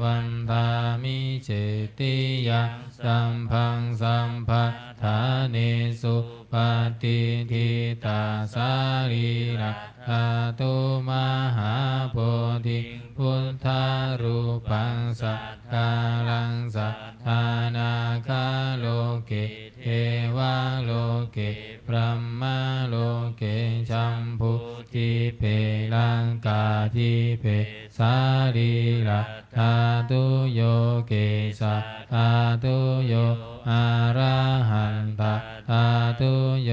วันทามิเจติยาสัมพังสัมภะทาเนสุปฏิทิตาสารีระธาตุมหาโพธิพุทธารูปังสักกาลังสัทธานาคาโลเกเทวาโลเกพรหมโลเกชัมพุทิเพลังกาทิเพสารีระธาตุโยเกสัธาตุโยอะระหันตธาตุโย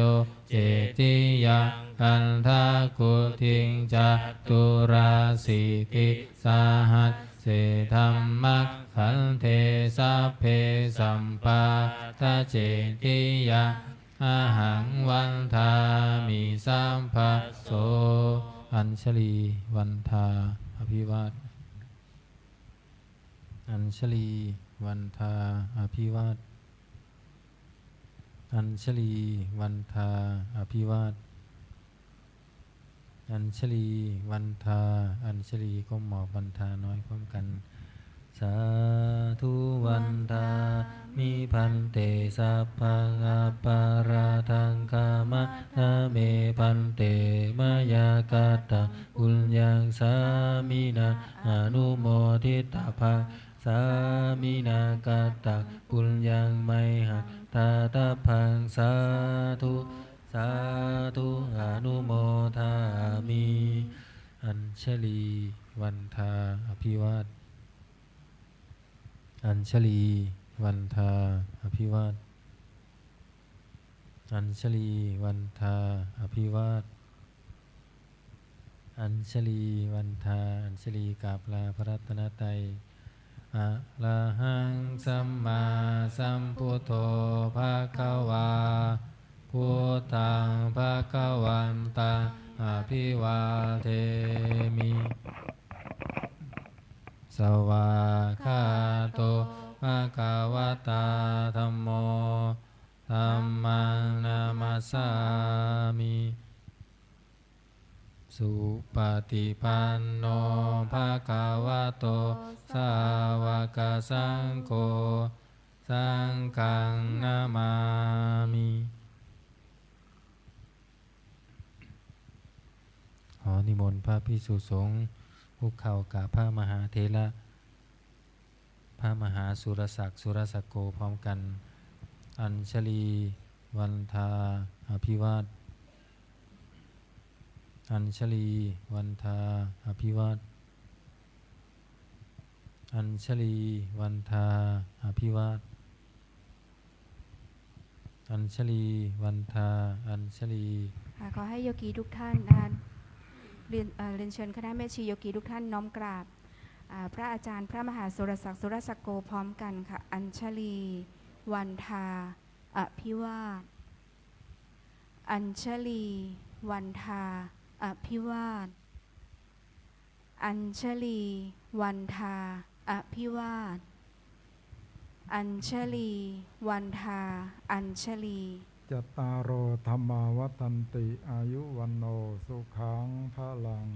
เจติยังคันทากุทิงจัตุราสิกิสาหัสเสธัมมัคขันเทสัพเพสัมปาทะเจติยะอาหังวันทามิสัมภะโสอัญชลีวันทาอภิวาทอัญชลีวันทาอภิวาทอัญชลีวันทาอภิวาทอัญชลีวันทาอัญชลีก้มหมอบวันทาน้อยพร้อมกัน สาธุวันทามิพันเตสัพพังอัปปาราทังคามะนะเมพันเตมายากาตาปุญญังสามินาอนุโมทิตาภาสามินากาตาปุญญังไมหะตาตาพังสาธุสาธุอนุโมทามิอัญชลีวันทาอภิวาทอัญชลีวันทาอภิวาทอัญชลีวันทาอภิวาทอัญชลีวันทาอัญชลีกราบลาพระรัตนตรัยอะระหังสัมมาสัมพุทโธภะคะวาพุทธังภะคะวันตังอภิวาเทมิสวากขาโตภะคะวะตาธัมโมธัมมังนามัสสามิสุปฏิปันโนภะคะวะโตสาวกสังโฆสังฆังนามามิขอนิมนต์พระภิกษุสงฆ์คุกเข่ากราบพระมหาเถระพระมหาสุรศักดิ์สุรศักโกพร้อมกันอัญชลีวันทาอภิวาทอัญชลีวันทาอภิวาทอัญชลีวันทาอภิวาทอัญชลีวันทาอัญชลีขอให้โยคีทุกท่านนะคะเรียนเชิญคณะแม่ชีโยคีทุกท่านน้อมกราบพระอาจารย์พระมหาสุรศักดิ์สุรศักโกพร้อมกันค่ะอัญชลีวันทาอภิวาทอัญชลีวันทาอภิวาทอัญชลีวันทาอภิวาทอัญชลีวันทาอัญชลีจัตตารโอธรรมาวัฏันติอายุวันโนสุขังพลัง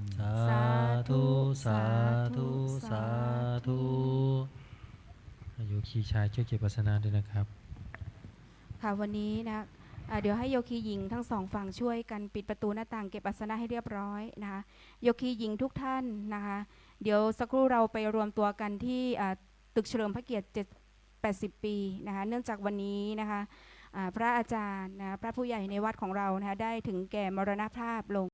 สาธุสาธุสาธุโยคีชายช่วยเก็บอัสนะด้วยนะครับค่ะวันนี้นะเดี๋ยวให้โยคีหญิงทั้งสองฝั่งช่วยกันปิดประตูหน้าต่างเก็บอัสนะให้เรียบร้อยนะคะโยคีหญิงทุกท่านนะคะเดี๋ยวสักครู่เราไปรวมตัวกันที่ตึกเฉลิมพระเกียรติ80 ปีนะคะเนื่องจากวันนี้นะคะพระอาจารย์นะพระผู้ใหญ่ในวัดของเรานะคะได้ถึงแก่มรณภาพลง